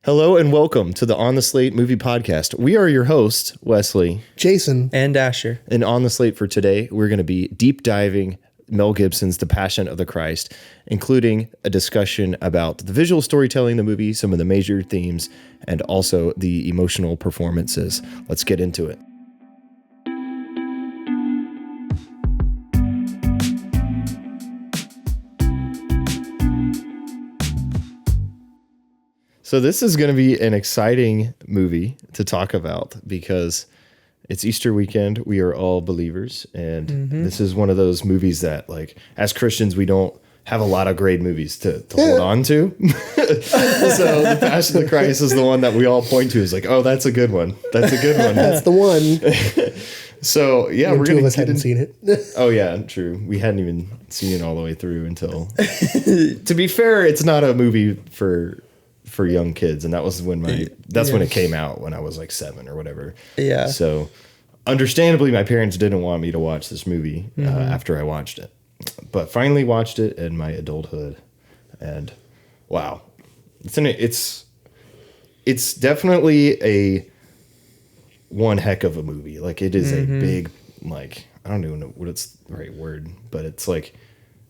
Hello and welcome to the On the Slate movie podcast. We are your hosts, Wesley, Jason, and Asher. And on the slate for today, we're going to be deep diving Mel Gibson's The Passion of the Christ, including a discussion about the visual storytelling in the movie, some of the major themes, and also the emotional performances. Let's get into it. So this is going to be an exciting movie to talk about because it's Easter weekend. We are all believers. And this is one of those movies that, like, as Christians, we don't have a lot of great movies to hold on to. So The Passion of the Christ is the one that we all point to. Is like, oh, that's a good one. That's a good one. That's the one. So, yeah, When we're two going of us hadn't seen it. Oh, yeah, true. We hadn't even seen it all the way through until... To be fair, it's not a movie for young kids, and that was when when it came out, when I was like 7 or whatever. Yeah. So understandably, my parents didn't want me to watch this movie after I watched it, but finally watched it in my adulthood, and wow, it's definitely a one heck of a movie. Like, it is a big, like, I don't even know what it's the right word, but it's like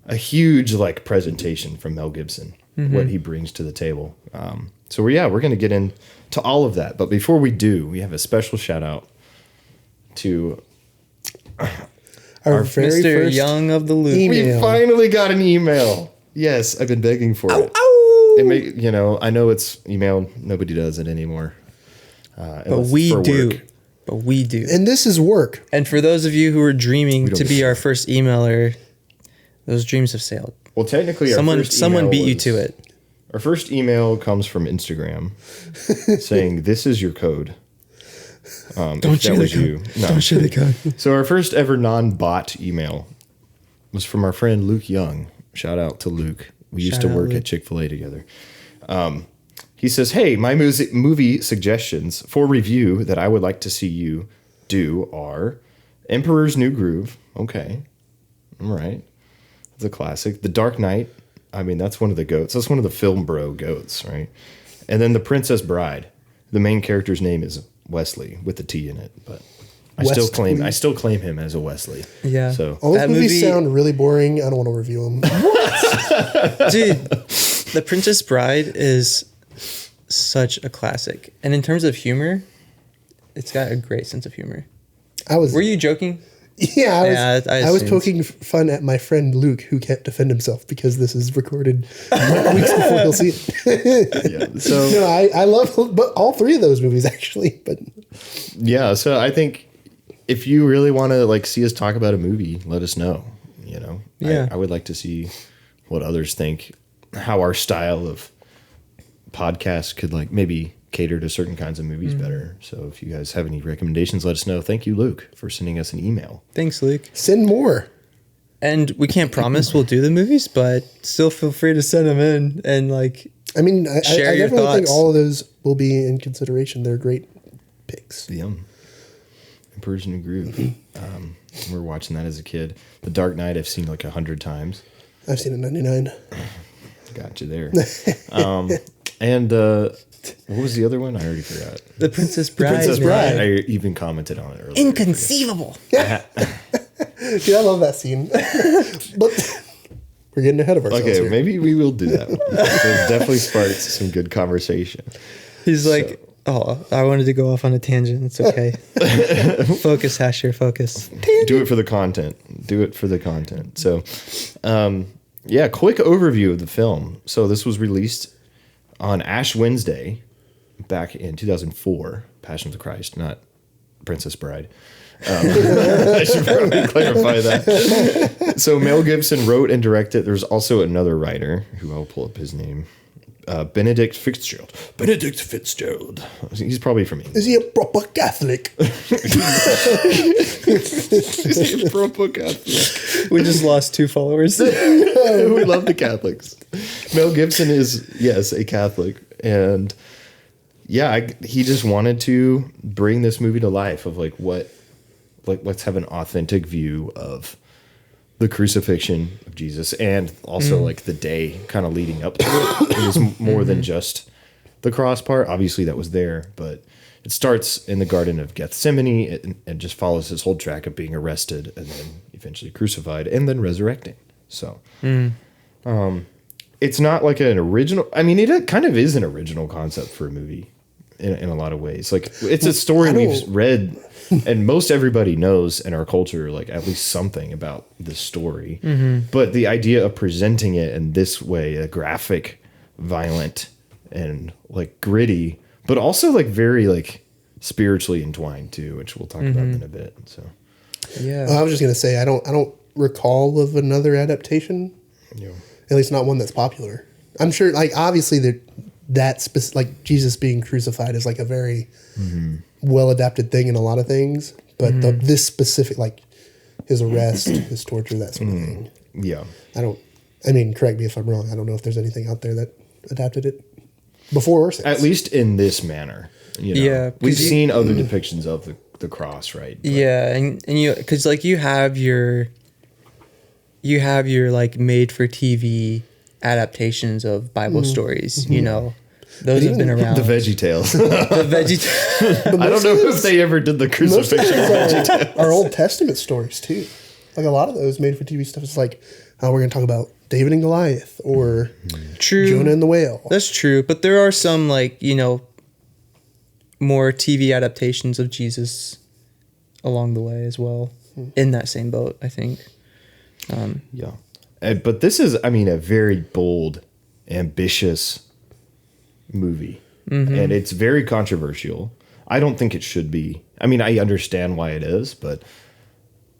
a huge, like, presentation from Mel Gibson. What he brings to the table. So we're going to get into all of that. But before we do, we have a special shout out to our very Mr. first Young of the Loop. email. We finally got an email. Yes, I've been begging for it. It may, I know it's email. Nobody does it anymore. But we do. Work. But we do. And this is work. And for those of you who are dreaming don't to be our first emailer, those dreams have sailed. Well, technically, Someone beat you to it. Our first email comes from Instagram saying, "This is your code." Don't share the code. No. Don't share the code. So our first ever non-bot email was from our friend Luke Young. Shout out to Luke. We used to work at Chick-fil-A together. He says, "Hey, my movie suggestions for review that I would like to see you do are Emperor's New Groove." Okay. All right. It's a classic. The Dark Knight. I mean, that's one of the goats. That's one of the film bro goats, right? And then The Princess Bride. The main character's name is Wesley with the T in it, but I still claim him as a Wesley. Yeah. So All those That movies movie- sound really boring. I don't want to review them. Dude, The Princess Bride is such a classic. And in terms of humor, it's got a great sense of humor. Were you joking? Yeah, I was assumed. poking fun at my friend Luke, who can't defend himself because this is recorded weeks before he'll see it. yeah. So No, I love all three of those movies, actually. But yeah, so I think if you really want to, like, see us talk about a movie, let us know. Yeah. I would like to see what others think, how our style of podcast could, like, maybe cater to certain kinds of movies better. So if you guys have any recommendations, let us know. Thank you, Luke, for sending us an email. Thanks, Luke. send more. And we can't promise we'll do the movies, but still feel free to send them in and, like, I mean, I Share your definitely think thoughts. all of those will be in consideration. They're great picks. Emperor's New Groove. We were watching that as a kid. The Dark Knight I've seen like 100 times. I've seen it 99. Got you there. And what was the other one? I already forgot. The Princess Bride. Princess man. Bride. I even commented on it earlier. Inconceivable. Dude, I love that scene. But we're getting ahead of ourselves Okay, here. maybe we will do that. It definitely sparks some good conversation. He's like, I wanted to go off on a tangent. It's okay. Focus, Asher, focus. Do it for the content. Do it for the content. So, yeah, quick overview of the film. So this was released on Ash Wednesday back in 2004. Passion of the Christ, not Princess Bride. I should probably clarify that. So Mel Gibson wrote and directed. There's also another writer who I'll pull up his name. Benedict Fitzgerald. Benedict Fitzgerald. He's probably from England. Is he a proper Catholic? Is he a proper Catholic? We just lost 2 followers. We love the Catholics. Mel Gibson is, yes, a Catholic. And yeah, he just wanted to bring this movie to life of let's have an authentic view of the crucifixion of Jesus and also like the day kind of leading up to it. It was more than just the cross part. Obviously, that was there, but it starts in the Garden of Gethsemane and just follows this whole track of being arrested and then eventually crucified and then resurrecting. So, it's not like an original. I mean, it kind of is an original concept for a movie in a lot of ways. Like, it's a story we've read, and most everybody knows in our culture, like, at least something about this story. But the idea of presenting it in this way, a graphic, violent, and like gritty, but also like very like spiritually entwined too, which we'll talk about in a bit. So, yeah, I was just gonna say I don't recall of another adaptation. Yeah. At least not one that's popular. I'm sure, like, obviously like Jesus being crucified is like a very well adapted thing in a lot of things, but this specific, like his arrest, his torture, that sort of thing. Yeah. I mean, correct me if I'm wrong. I don't know if there's anything out there that adapted it before or since. At least in this manner. You know? Yeah. We've seen other depictions of the cross, right? But, yeah, and you, because like you have your like made for TV adaptations of Bible stories, you know. Those have been around. The Veggie Tales. I don't know if they ever did the crucifixion of Veggie Tales. Our Old Testament stories too. Like a lot of those made for TV stuff is like, we're going to talk about David and Goliath or Jonah and the whale. That's true, but there are some like, you know, more TV adaptations of Jesus along the way as well, in that same boat, I think. Yeah. But this is, I mean, a very bold, ambitious movie. And it's very controversial. I don't think it should be. I mean, I understand why it is, but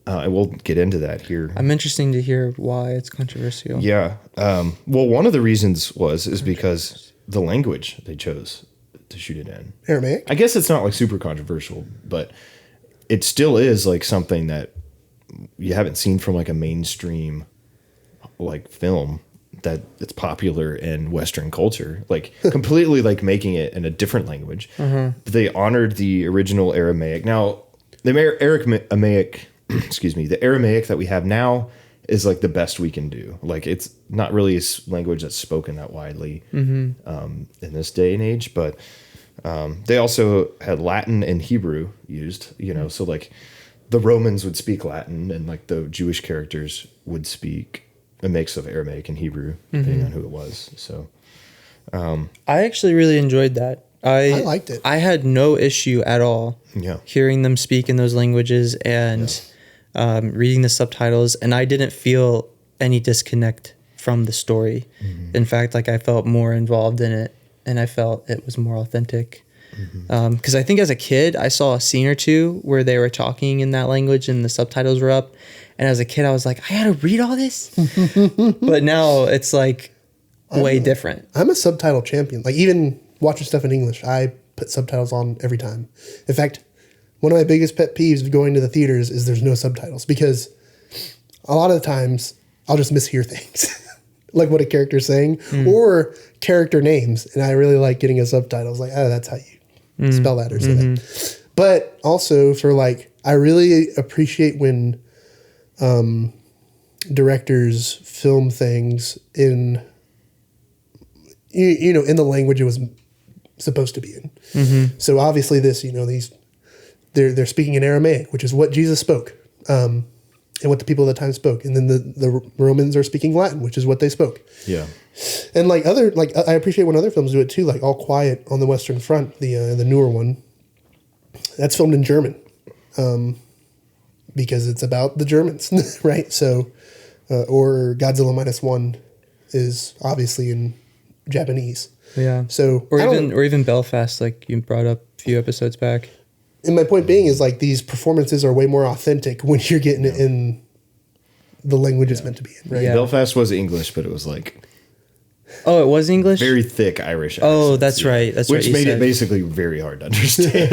I will get into that here. I'm interested to hear why it's controversial. Yeah. Well, one of the reasons is because the language they chose to shoot it in. Aramaic? I guess it's not like super controversial, but it still is like something that you haven't seen from like a mainstream like film that it's popular in Western culture, like completely like making it in a different language. They honored the original Aramaic. Now, the Aramaic, excuse me, the Aramaic that we have now is like the best we can do. Like, it's not really a language that's spoken that widely in this day and age, but they also had Latin and Hebrew used, you know, so like the Romans would speak Latin and like the Jewish characters would speak a mix of Aramaic and Hebrew, depending on who it was. So I actually really enjoyed that. I liked it. I had no issue at all hearing them speak in those languages and reading the subtitles, and I didn't feel any disconnect from the story. In fact, like I felt more involved in it, and I felt it was more authentic. Because I think as a kid, I saw a scene or two where they were talking in that language and the subtitles were up. And as a kid, I was like, I had to read all this? But now it's like way different. I'm a subtitle champion. Like, even watching stuff in English, I put subtitles on every time. In fact, one of my biggest pet peeves of going to the theaters is there's no subtitles, because a lot of the times I'll just mishear things. Like what a character's saying or character names. And I really like getting a subtitle. It's like, oh, that's how you spell that or say that. But also for like, I really appreciate when directors film things in, you know, in the language it was supposed to be in. So obviously this, you know, they're speaking in Aramaic, which is what Jesus spoke. And what the people at the time spoke. And then the Romans are speaking Latin, which is what they spoke. Yeah. And like I appreciate when other films do it too, like All Quiet on the Western Front, the newer one. That's filmed in German. Because it's about the Germans, right? So, or Godzilla -1 is obviously in Japanese. Yeah. So, or even Belfast, like you brought up a few episodes back. And my point being is like these performances are way more authentic when you're getting it in the language it's meant to be in, right? Yeah. Belfast was English, but it was like... Oh, it was English? Very thick Irish accent. Oh, that's right. That's which made it basically very hard to understand.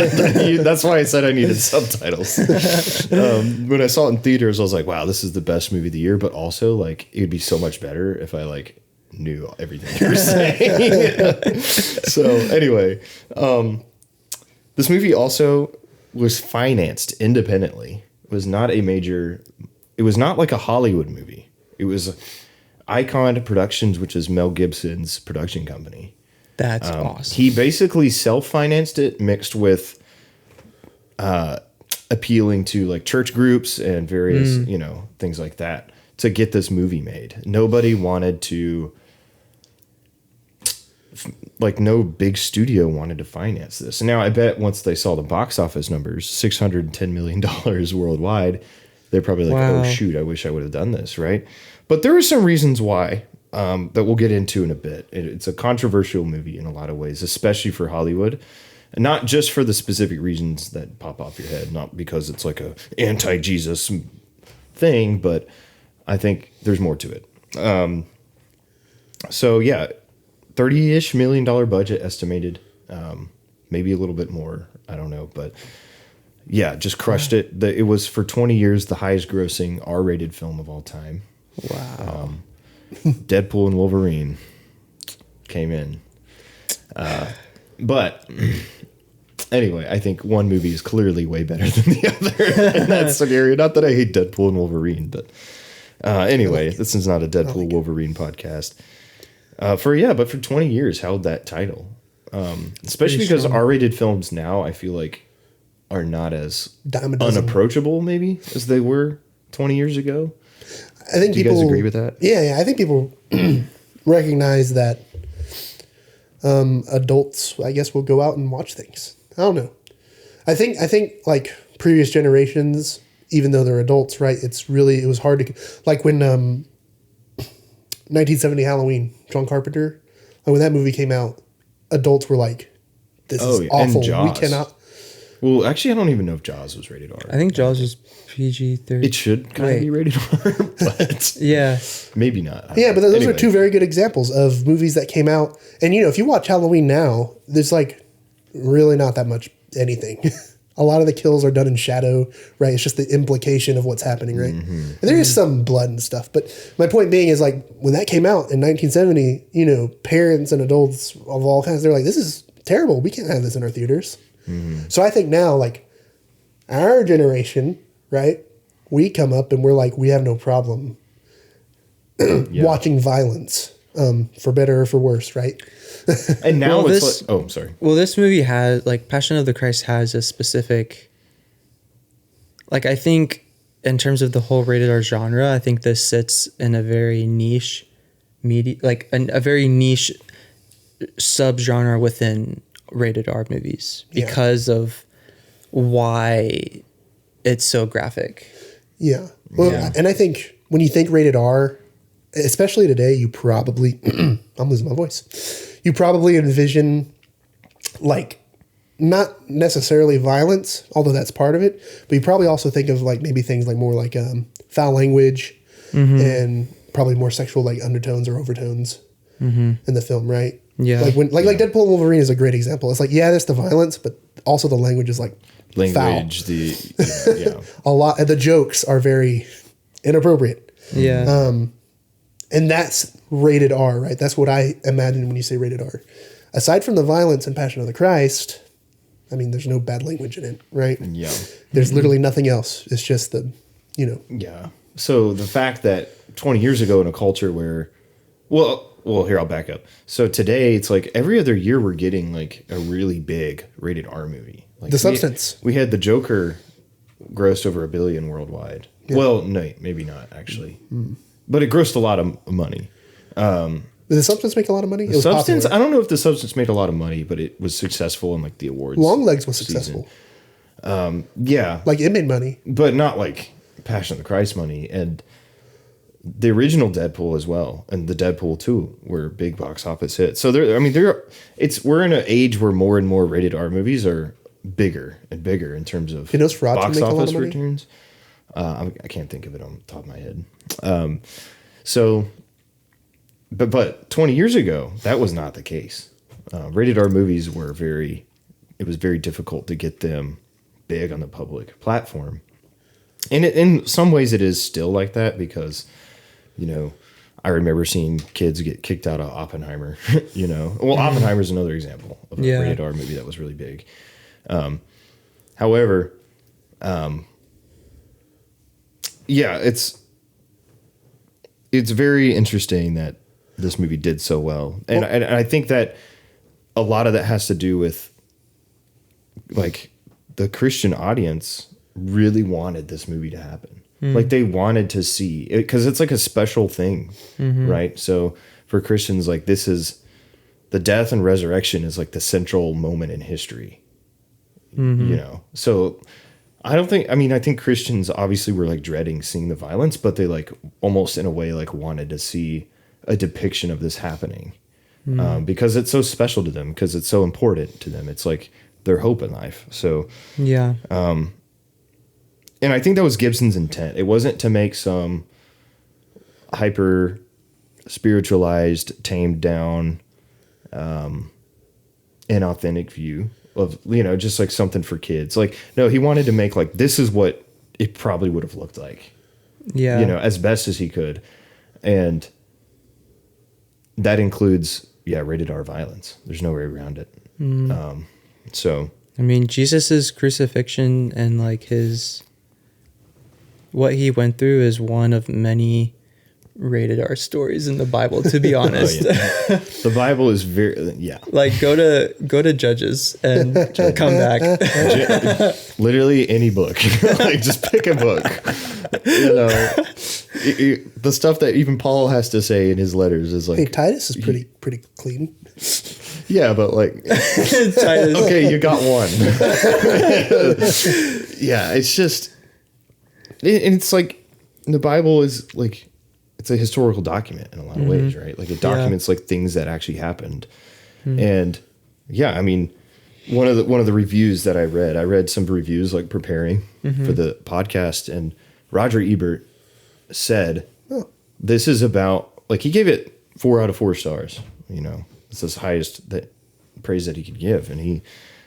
That's why I said I needed subtitles. When I saw it in theaters, I was like, wow, this is the best movie of the year. But also, like, it would be so much better if I, like, knew everything you were saying. So, anyway, this movie also was financed independently. It was not like a Hollywood movie. It was Icon Productions, which is Mel Gibson's production company. That's awesome. He basically self-financed it, mixed with appealing to like church groups and various, things like that to get this movie made. Nobody wanted to, like, no big studio wanted to finance this. And now I bet once they saw the box office numbers, $610 million worldwide, they're probably like, wow. Oh, shoot, I wish I would have done this, right? But there are some reasons why that we'll get into in a bit. It's a controversial movie in a lot of ways, especially for Hollywood. And not just for the specific reasons that pop off your head, not because it's like a anti-Jesus thing, but I think there's more to it. So yeah, $30-ish million budget estimated, maybe a little bit more. I don't know, but yeah, just crushed it. It was for 20 years the highest grossing R-rated film of all time. Wow. Deadpool and Wolverine came in. But anyway, I think one movie is clearly way better than the other in that scenario. Not that I hate Deadpool and Wolverine, but anyway, this is not a Deadpool Wolverine podcast. But for 20 years held that title. Especially because R-rated films now, I feel like, are not as unapproachable maybe as they were 20 years ago. I think Do you guys agree with that? Yeah, I think people recognize that adults, I guess, will go out and watch things. I don't know. I think like previous generations, even though they're adults, right? It was hard to, like when 1970 Halloween, John Carpenter, like when that movie came out, adults were like, "This is awful. We cannot." Well, actually, I don't even know if Jaws was rated R. I think Jaws was PG-13. It should kind of be rated R, but yeah, maybe not. Yeah, but those are two very good examples of movies that came out. And, if you watch Halloween now, there's like really not that much anything. A lot of the kills are done in shadow, right? It's just the implication of what's happening, right? Mm-hmm. And there is some blood and stuff. But my point being is, like, when that came out in 1970, parents and adults of all kinds, they're like, this is terrible. We can't have this in our theaters. Mm-hmm. So I think now, like, our generation, right? We come up and we're like, we have no problem watching violence, for better or for worse, right? And now it's like, I'm sorry. Well, this movie has, like, Passion of the Christ has a specific, like, I think in terms of the whole rated R genre, I think this sits in a very niche media, like a very niche subgenre within rated R movies because of why it's so graphic. Yeah. Well, and I think when you think rated R, especially today, you probably, I'm losing my voice. You probably envision, like, not necessarily violence, although that's part of it, but you probably also think of, like, maybe things like more like foul language and probably more sexual, like, undertones or overtones in the film, right? Yeah. Like like Deadpool and Wolverine is a great example. It's like, yeah, there's the violence, but also the language is like language, foul. A lot, and the jokes are very inappropriate. Yeah. And that's rated R, right? That's what I imagine when you say rated R. Aside from the violence in Passion of the Christ, I mean, there's no bad language in it, right? Yeah. There's literally nothing else. It's just the, Yeah. So the fact that 20 years ago in a culture where, well, here, I'll back up. So today, it's like every other year we're getting like a really big rated R movie. Like The Substance. We had The Joker grossed over $1 billion worldwide. Yeah. Well, no, maybe not actually. But it grossed a lot of money. Did The Substance make a lot of money? The Substance, popular. I don't know if The Substance made a lot of money, but it was successful in like the awards. Longlegs was successful. Yeah. Like it made money. But not like Passion of the Christ money. And the original Deadpool as well, and the Deadpool 2 were big box office hits. So we're in an age where more and more rated R movies are bigger and bigger in terms of box office returns. I can't think of it on the top of my head. But 20 years ago, that was not the case. Rated R movies it was very difficult to get them big on the public platform. And in some ways it is still like that because, I remember seeing kids get kicked out of Oppenheimer, Well, Oppenheimer's another example of a rated R movie that was really big. However, it's very interesting that this movie did so well. And I think that a lot of that has to do with like the Christian audience really wanted this movie to happen. Like they wanted to see it because it's like a special thing, right? So for Christians, like this is the death and resurrection is like the central moment in history, you know? So I think Christians obviously were like dreading seeing the violence, but they like almost in a way like wanted to see a depiction of this happening because it's so special to them, because it's so important to them. It's like their hope in life. So, yeah. And I think that was Gibson's intent. It wasn't to make some hyper spiritualized, tamed down, inauthentic view of, you know, just like something for kids. Like, no, he wanted to make like, this is what it probably would have looked like. Yeah. You know, as best as he could. And that includes, rated R violence. There's no way around it. So. I mean, Jesus's crucifixion and like what he went through is one of many rated R stories in the Bible, to be honest. The Bible is very, Like go to Judges and come back. Literally any book. Like just pick a book. You know, the stuff that even Paul has to say in his letters is like, hey, Titus is pretty clean. Yeah, but like, okay, you got one. Yeah, it's just, and it's like the Bible is like, it's a historical document in a lot of ways, right? Like it documents like things that actually happened. And I mean, one of the reviews that I read some reviews like preparing for the podcast, and Roger Ebert said, this is about, like, he gave it 4 out of 4 stars, you know, it's the highest praise that he could give. And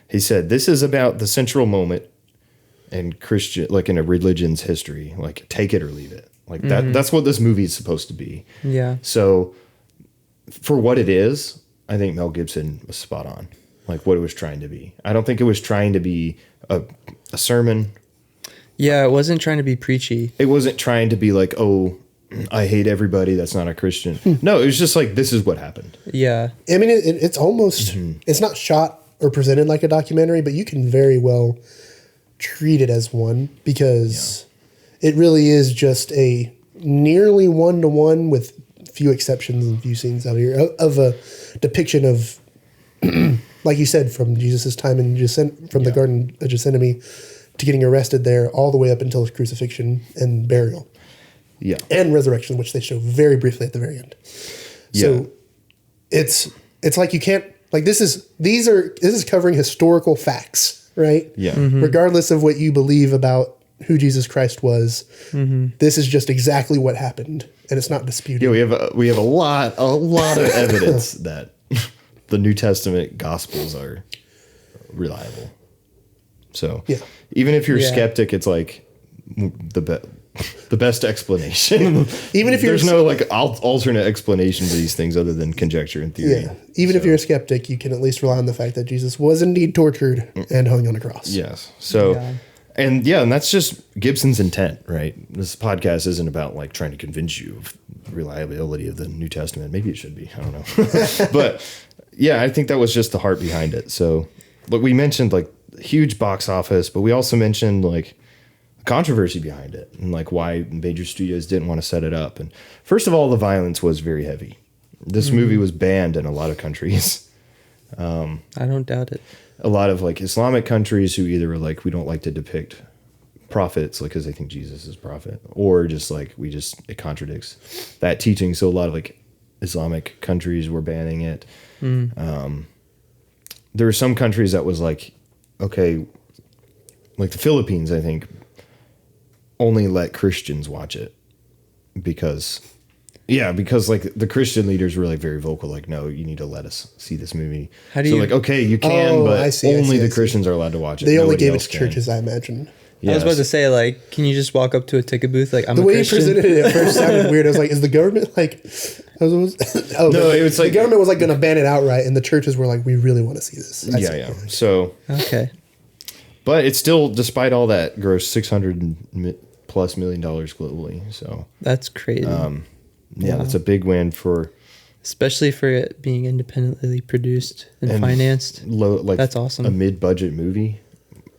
he said, this is about the central moment in Christian, like in a religion's history, like take it or leave it. Like that's what this movie is supposed to be. Yeah. So for what it is, I think Mel Gibson was spot on. Like what it was trying to be. I don't think it was trying to be a sermon. Yeah, it wasn't trying to be preachy. It wasn't trying to be like, oh, I hate everybody that's not a Christian. No, it was just like, this is what happened. Yeah. I mean, it's almost, it's not shot or presented like a documentary, but you can very well treat it as one, because it really is just a nearly one-to-one, with few exceptions and few scenes out here, of a depiction of, like you said, from Jesus' time in the Garden of Gethsemane to getting arrested there, all the way up until his crucifixion and burial. Yeah. And resurrection, which they show very briefly at the very end. So it's like you can't, like, this is covering historical facts, right? Yeah. Regardless of what you believe about who Jesus Christ was, this is just exactly what happened, and it's not disputed. Yeah, we have a lot of evidence that the New Testament Gospels are reliable. So even if you're a skeptic, it's like the best explanation. Even if there's no like alternate explanation to these things other than conjecture and theory. Yeah. Even if you're a skeptic, you can at least rely on the fact that Jesus was indeed tortured and hung on a cross. Yes. So, and that's just Gibson's intent, right? This podcast isn't about like trying to convince you of the reliability of the New Testament. Maybe it should be. I don't know. But yeah, I think that was just the heart behind it. So, but we mentioned like huge box office, but we also mentioned like controversy behind it and like why major studios didn't want to set it up. And first of all, the violence was very heavy. This movie was banned in a lot of countries. I don't doubt it. A lot of like Islamic countries who either were like, we don't like to depict prophets, like, because they think Jesus is prophet, or just like it contradicts that teaching. So a lot of like Islamic countries were banning it. There were some countries that was like, okay, like the Philippines, I think, only let Christians watch it because like the Christian leaders were like very vocal, like, no, you need to let us see this movie. Like, okay, you can, but only the Christians are allowed to watch it. They only gave it to churches, I imagine. Yes. I was about to say, like, can you just walk up to a ticket booth like, I'm a Christian? The way you presented it at first sounded weird. I was like, is the government like... it was like... The government was like going to ban it outright, and the churches were like, we really want to see this. So... Okay. But it's still, despite all that, grossed $600+ million globally. So... That's crazy. That's a big win for especially for it being independently produced and financed. Low, like that's awesome. A mid-budget movie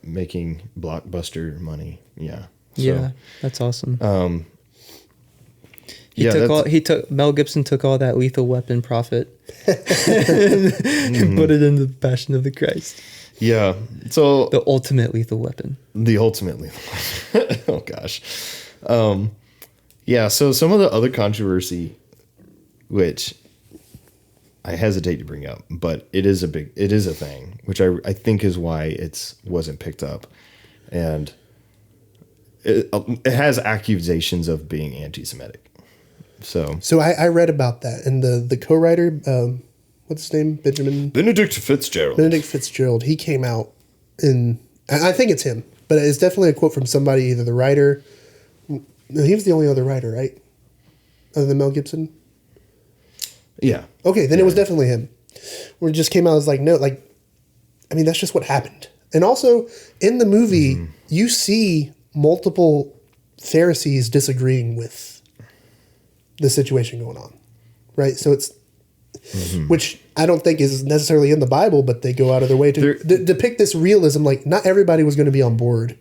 making blockbuster money. Yeah. So, yeah, that's awesome. Mel Gibson took all that Lethal Weapon profit and put it into the Passion of the Christ. Yeah. So the ultimate lethal weapon. The ultimate lethal weapon. Oh gosh. Yeah, so some of the other controversy, which I hesitate to bring up, but it is a thing, which I think is why it wasn't picked up. And it has accusations of being anti-Semitic. So I read about that, and the co-writer, what's his name? Benedict Fitzgerald. He came out, and I think it's him, but it's definitely a quote from somebody, either the writer. No, he was the only other writer, right? Other than Mel Gibson? Yeah. Okay, then it was definitely him. Where it just came out as like, no, like, I mean, that's just what happened. And also, in the movie, you see multiple Pharisees disagreeing with the situation going on, right? So it's, which I don't think is necessarily in the Bible, but they go out of their way to depict this realism. Like, not everybody was going to be on board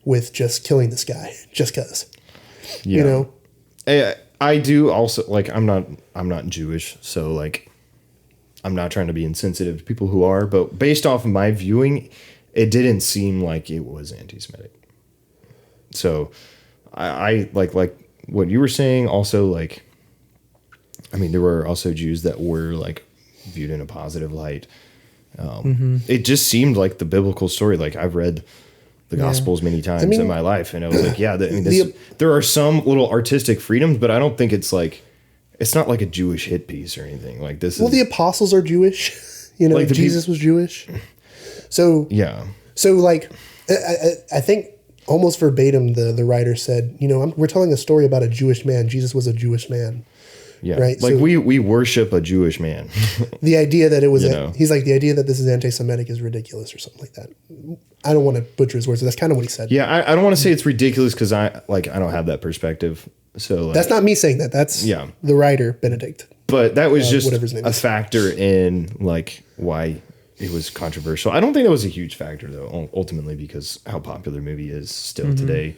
with just killing this guy just because. Yeah. You know, I do also, like, I'm not Jewish, so like, I'm not trying to be insensitive to people who are, but based off of my viewing, it didn't seem like it was anti-Semitic. So I like what you were saying. Also, like, I mean, there were also Jews that were like viewed in a positive light. It just seemed like the biblical story. Like, I've read the Gospels many times in my life, and I was like, yeah, there are some little artistic freedoms, but I don't think it's not like a Jewish hit piece or anything. Like, this is, the apostles are Jewish, you know, like Jesus was Jewish. So, yeah. So, like, I think almost verbatim, the writer said, you know, we're telling a story about a Jewish man. Jesus was a Jewish man. Yeah. Right. Like, so, we worship a Jewish man. The idea that it was, he's like, the idea that this is anti-Semitic is ridiculous or something like that. I don't want to butcher his words, but that's kind of what he said. Yeah. I don't want to say it's ridiculous because I don't have that perspective. So that's not me saying that. That's the writer, Benedict. But that was just a factor in like why it was controversial. I don't think that was a huge factor though, ultimately, because how popular the movie is still today.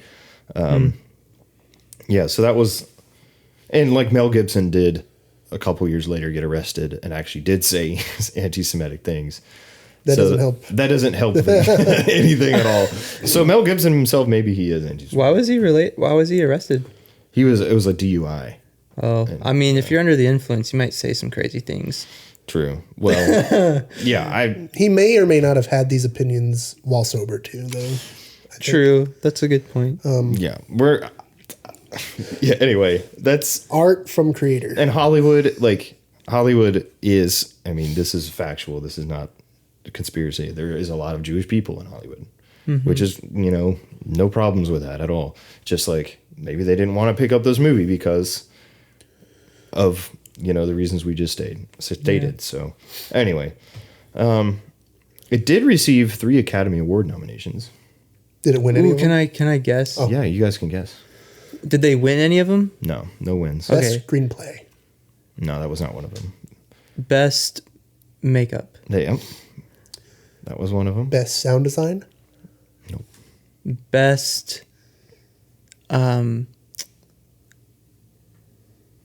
Yeah. So that was, and like Mel Gibson did a couple years later get arrested and actually did say anti-Semitic things. That doesn't help. That doesn't help anything at all. So Mel Gibson himself, maybe he is anti-Semitic. Why was he arrested? It was a DUI. Oh, and, I mean, if you're under the influence, you might say some crazy things. True. Well, yeah, he may or may not have had these opinions while sober too, though. True. That's a good point. Anyway, that's art from creator. And Hollywood is, I mean, this is factual. This is not a conspiracy. There is a lot of Jewish people in Hollywood, which is, you know, no problems with that at all. Just like maybe they didn't want to pick up this movie because of, you know, the reasons we just stated. Yeah. So anyway, it did receive 3 Academy Award nominations. Did it win any of them? Can I guess? Oh. Yeah, you guys can guess. Did they win any of them? No wins. Best screenplay. No, that was not one of them. Best makeup. Yeah, that was one of them. Best sound design. Nope. Best,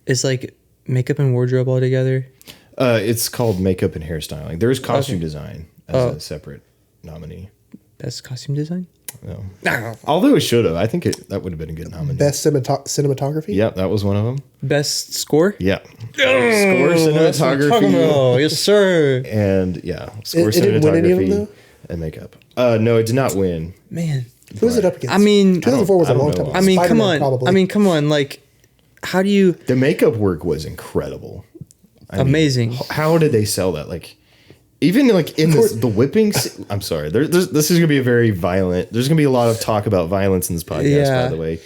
is like makeup and wardrobe all together. It's called makeup and hairstyling. There's costume design as a separate nominee. Best costume design. No. Although it should have. I think that would have been a good nominee. Best cinematography? Yeah, that was one of them. Best score? Yeah. Score, cinematography. Yes, sir. And score, cinematography, didn't win any of them, though? And makeup. No, it did not win. Man. Who was it up against? I mean, 2004 was a long time. I mean, come on. Probably. I mean, come on. Like, how do you... The makeup work was incredible. Amazing. How did they sell that? Like, even like in the whipping, I'm sorry. This is going to be a very violent. There's going to be a lot of talk about violence in this podcast, by the way.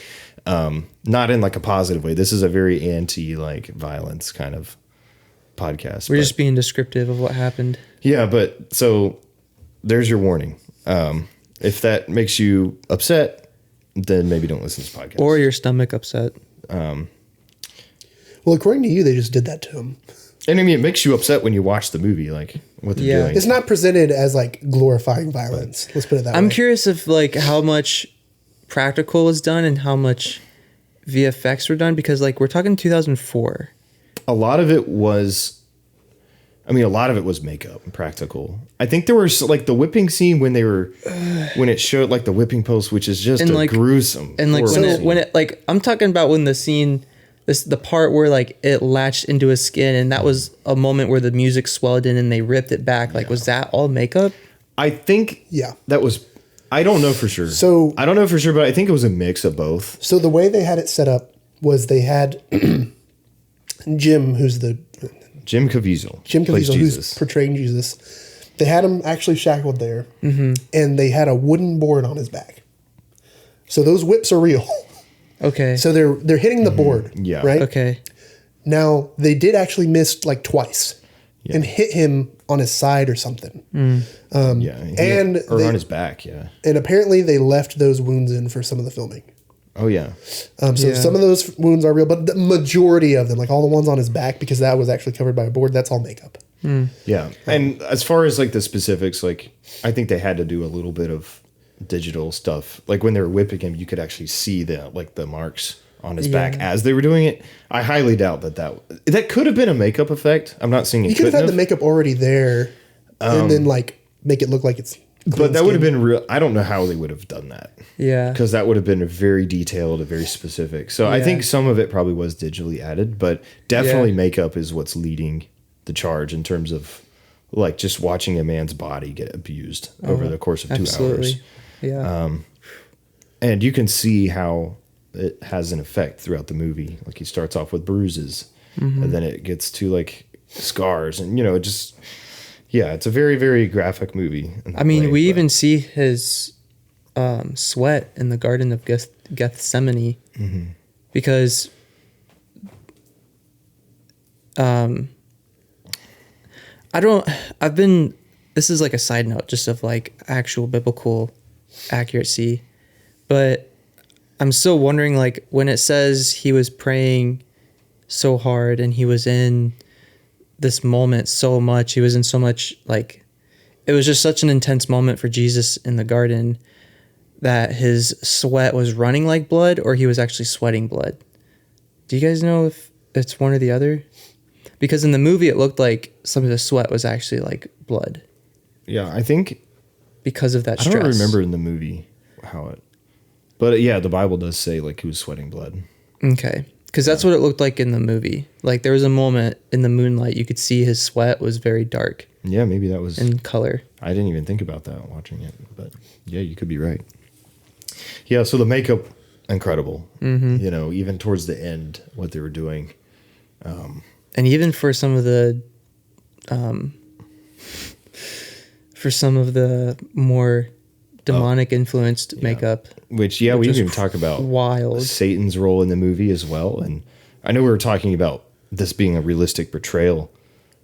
Not in like a positive way. This is a very anti like violence kind of podcast. We're just being descriptive of what happened. Yeah, but so there's your warning. If that makes you upset, then maybe don't listen to this podcast. Or your stomach upset. Well, according to you, they just did that to him. And I mean, it makes you upset when you watch the movie, like what they're doing. It's not presented as like glorifying violence. Let's put it that way. I'm curious if like how much practical was done and how much VFX were done, because like we're talking 2004. A lot of it was makeup and practical. I think there was like the whipping scene when it showed like the whipping post, which is just gruesome. And like when it like I'm talking about when the scene. The part where like it latched into his skin, and that was a moment where the music swelled in and they ripped it back. Like, was that all makeup? I think that was. I don't know for sure. But I think it was a mix of both. So the way they had it set up was they had Jim Caviezel, who's portraying Jesus. They had him actually shackled there, and they had a wooden board on his back. So those whips are real. Okay. So they're hitting the board. Yeah. Right? Okay. Now, they did actually miss like twice and hit him on his side or something. On his back, yeah. And apparently they left those wounds in for some of the filming. Oh, yeah. Some of those wounds are real, but the majority of them, like all the ones on his back, because that was actually covered by a board, that's all makeup. Yeah. And as far as like the specifics, like I think they had to do a little bit of digital stuff. Like when they were whipping him, you could actually see the marks on his back as they were doing it. I highly doubt that could have been a makeup effect. I'm not saying you could have had the makeup already there and then like make it look like it's but that would have been real. I don't know how they would have done that. Yeah. Because that would have been very detailed, very specific. So I think some of it probably was digitally added, but definitely makeup is what's leading the charge in terms of like just watching a man's body get abused over the course of 2 hours. Yeah. And you can see how it has an effect throughout the movie. Like he starts off with bruises and then it gets to like scars and, it just, it's a very, very graphic movie. I mean, we even see his sweat in the Garden of Gethsemane because this is like a side note just of like actual biblical accuracy, but I'm still wondering, like when it says he was praying so hard and he was in this moment so much, he was in so much, like it was just such an intense moment for Jesus in the garden that his sweat was running like blood or he was actually sweating blood. Do you guys know if it's one or the other? Because in the movie it looked like some of the sweat was actually like blood. Yeah, I think because of that stress. I don't remember in the movie but the Bible does say like he was sweating blood. Okay. Because that's what it looked like in the movie. Like there was a moment in the moonlight, you could see his sweat was very dark. Yeah, maybe that was in color. I didn't even think about that watching it, but yeah, you could be right. Yeah, so the makeup, incredible. Even towards the end, what they were doing. And even for some of the more demonic influenced makeup. Which, we didn't even talk about Satan's role in the movie as well. And I know we were talking about this being a realistic portrayal.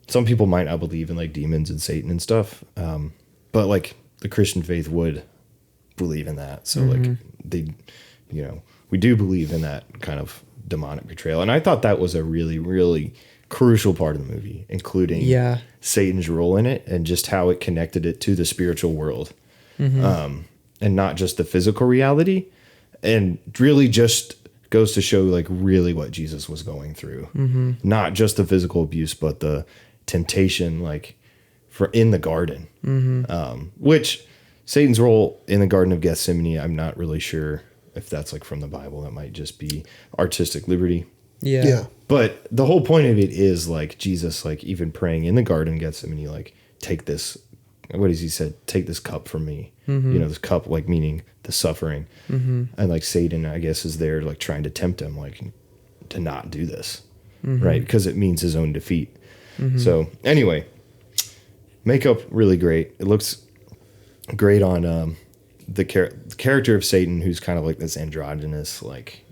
Some people might not believe in like demons and Satan and stuff. But like the Christian faith would believe in that. So like we do believe in that kind of demonic portrayal. And I thought that was a really, really crucial part of the movie, including Satan's role in it and just how it connected it to the spiritual world. And not just the physical reality, and really just goes to show like really what Jesus was going through, not just the physical abuse, but the temptation, like in the garden, which Satan's role in the Garden of Gethsemane, I'm not really sure if that's like from the Bible. That might just be artistic liberty. Yeah. But the whole point of it is like Jesus, like even praying in the Garden of Gethsemane, like take this. What has he said? Take this cup from me. This cup, like meaning the suffering. And like Satan, I guess, is there like trying to tempt him, like to not do this, right? Because it means his own defeat. So anyway, makeup really great. It looks great on the character of Satan, who's kind of like this androgynous, like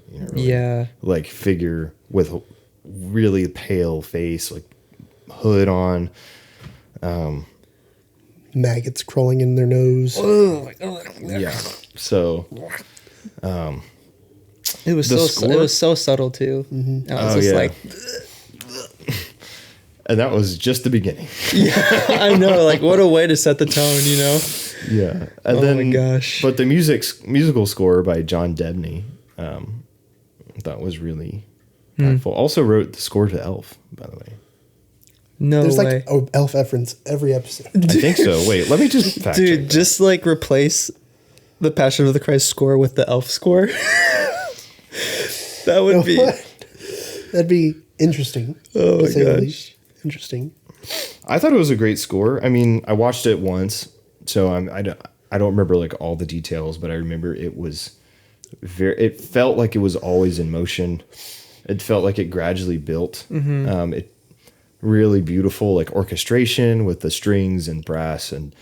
like figure with a really pale face, like hood on. Maggots crawling in their nose. Yeah. So, it was so subtle too. I was just like, And that was just the beginning. Yeah, I know. Like, what a way to set the tone, you know? Yeah. And my gosh. But the musical score by John Debney, that was really impactful. Also wrote the score to Elf, by the way. No There's way. like an Elf reference every episode. I think so. Wait, let me just fact check Dude, that. just like replace the Passion of the Christ score with the Elf score. That would be. That'd be interesting. Oh my to say the gosh. least. Interesting. I thought it was a great score. I mean, I watched it once, so I don't remember like all the details, but I remember it was it felt like it was always in motion. It felt like it gradually built. It really beautiful, like orchestration with the strings and brass, and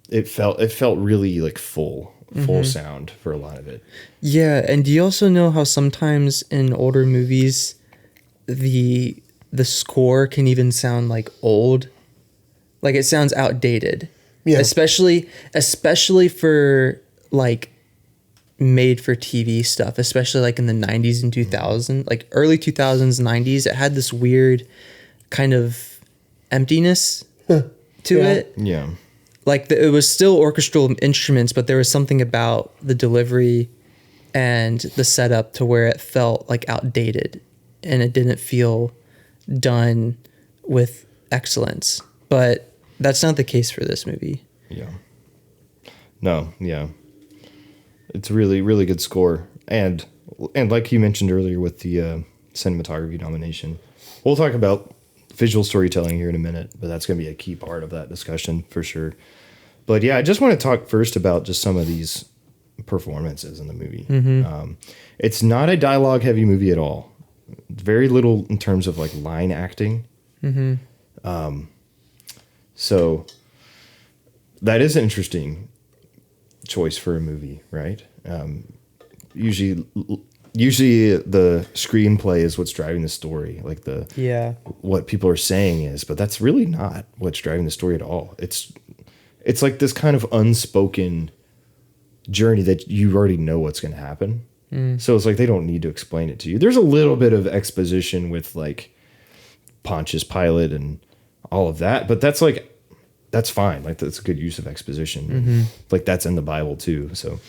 it felt really like full sound for a lot of it. Yeah, and do you also know how sometimes in older movies the score can even sound like old? Like it sounds outdated. Yeah. Especially for like made for TV stuff, especially like in the 90s and 2000s, like early 2000s, 90s, it had this weird kind of emptiness to it. Yeah. Like it was still orchestral instruments, but there was something about the delivery and the setup to where it felt like outdated and it didn't feel done with excellence. But that's not the case for this movie. Yeah. No, yeah. It's really, really good score. And like you mentioned earlier with the cinematography nomination, we'll talk about visual storytelling here in a minute, but that's going to be a key part of that discussion for sure. But yeah, I just want to talk first about just some of these performances in the movie. It's not a dialogue heavy movie at all. Very little in terms of like line acting. So that is an interesting choice for a movie, right? Usually the screenplay is what's driving the story, like what people are saying is, but that's really not what's driving the story at all. It's like this kind of unspoken journey that you already know what's going to happen. So it's like they don't need to explain it to you. There's a little bit of exposition with like Pontius Pilate and all of that, but that's fine. Like that's a good use of exposition. Like that's in the Bible too. So,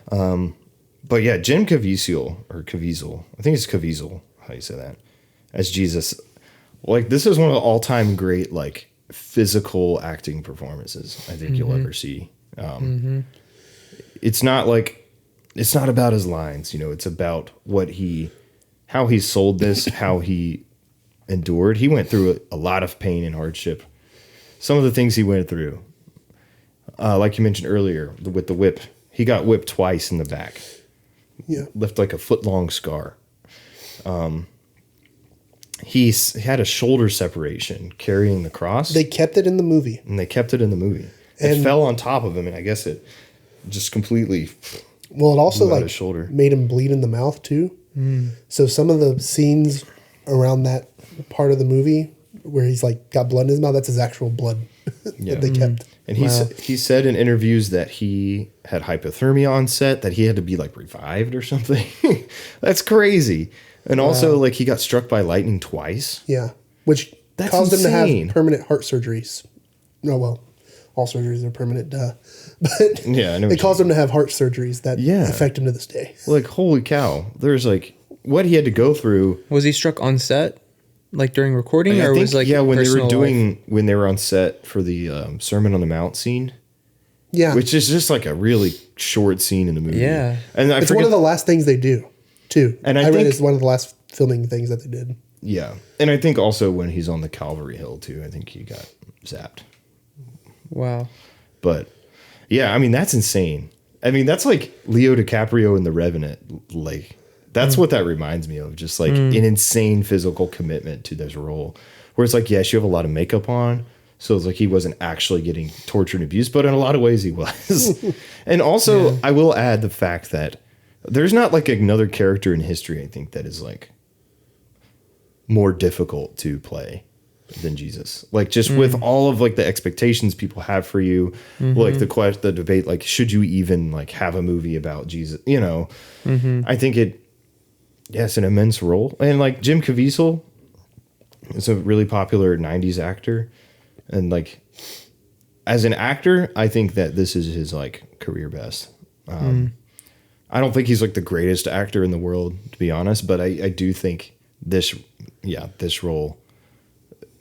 but yeah, Jim Caviezel, I think it's Caviezel, how you say that, as Jesus. Like this is one of the all-time great like physical acting performances I think you'll ever see. It's not about his lines, it's about how he sold this, how he endured. He went through a lot of pain and hardship. Some of the things he went through, like you mentioned earlier, with the whip, he got whipped twice in the back. Yeah. Left like a foot-long scar. He had a shoulder separation carrying the cross. They kept it in the movie. It fell on top of him, and I guess it just completely... Well, it also blew out his shoulder. made him bleed in the mouth too. So some of the scenes around that part of the movie where he's like got blood in his mouth, that's his actual blood that they kept. And he said in interviews that he had hypothermia on set, that he had to be like revived or something. That's crazy. And also like he got struck by lightning twice. Yeah, which That's caused insane. him to have permanent heart surgeries. No, well, all surgeries are permanent, but Yeah, I know. it caused him to have heart surgeries that affect him to this day. Like, holy cow. There's like what he had to go through. Was he struck on set? Like during recording, or was like when they were on set for the Sermon on the Mount scene. Yeah, which is just like a really short scene in the movie. Yeah, and it's one of the last things they do, too. And I read it's one of the last filming things that they did. Yeah, and I think also when he's on the Calvary Hill too, I think he got zapped. Wow. But yeah, I mean that's insane. I mean that's like Leo DiCaprio in The Revenant, like. That's what that reminds me of. Just like an insane physical commitment to this role. Where it's like, yes, you have a lot of makeup on. So it's like he wasn't actually getting tortured and abused, but in a lot of ways he was. And also, I will add the fact that there's not like another character in history, I think, that is like more difficult to play than Jesus. Like just with all of like the expectations people have for you, like the debate, like should you even like have a movie about Jesus? I think it's an immense role. And like Jim Caviezel, is a really popular 90s actor. And like, as an actor, I think that this is his like career best. I don't think he's like the greatest actor in the world, to be honest, but I do think this role,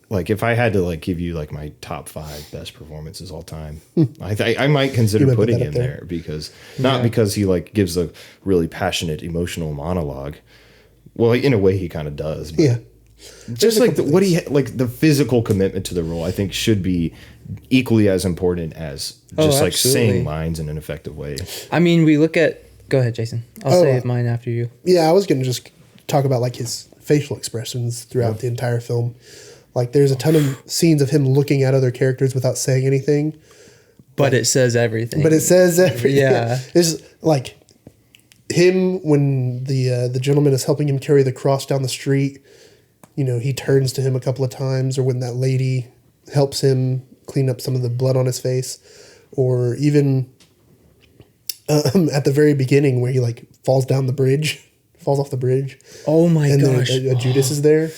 like if I had to like give you like my top 5 best performances all time, I might consider putting him there because because he like gives a really passionate emotional monologue. Well, in a way he kind of does. But yeah. Just like the physical commitment to the role, I think should be equally as important as just like saying lines in an effective way. I mean, we look at. Go ahead, Jason. I'll say mine after you. Yeah, I was going to just talk about like his facial expressions throughout the entire film. Like, there's a ton of scenes of him looking at other characters without saying anything. But it says everything. Yeah. There's like him when the gentleman is helping him carry the cross down the street. You know, he turns to him a couple of times, or when that lady helps him clean up some of the blood on his face, or even at the very beginning where he like falls off the bridge. Oh my gosh! And Judas is there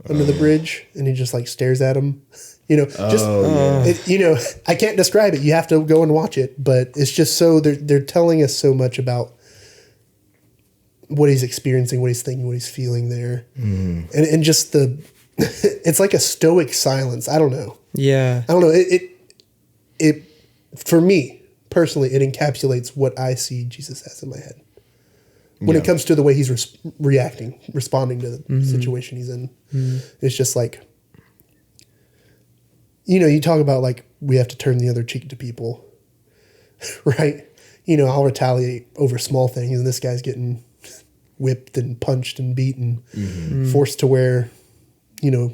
under the bridge, and he just like stares at him. You know, I can't describe it. You have to go and watch it, but it's just so they're telling us so much about what he's experiencing, what he's thinking, what he's feeling there, and just it's like a stoic silence. I don't know. Yeah, I don't know. It for me personally, it encapsulates what I see Jesus as in my head when it comes to the way he's responding to the situation he's in. It's just like, you know, you talk about like we have to turn the other cheek to people, right? You know, I'll retaliate over small things, and this guy's getting whipped and punched and beaten, forced to wear, you know,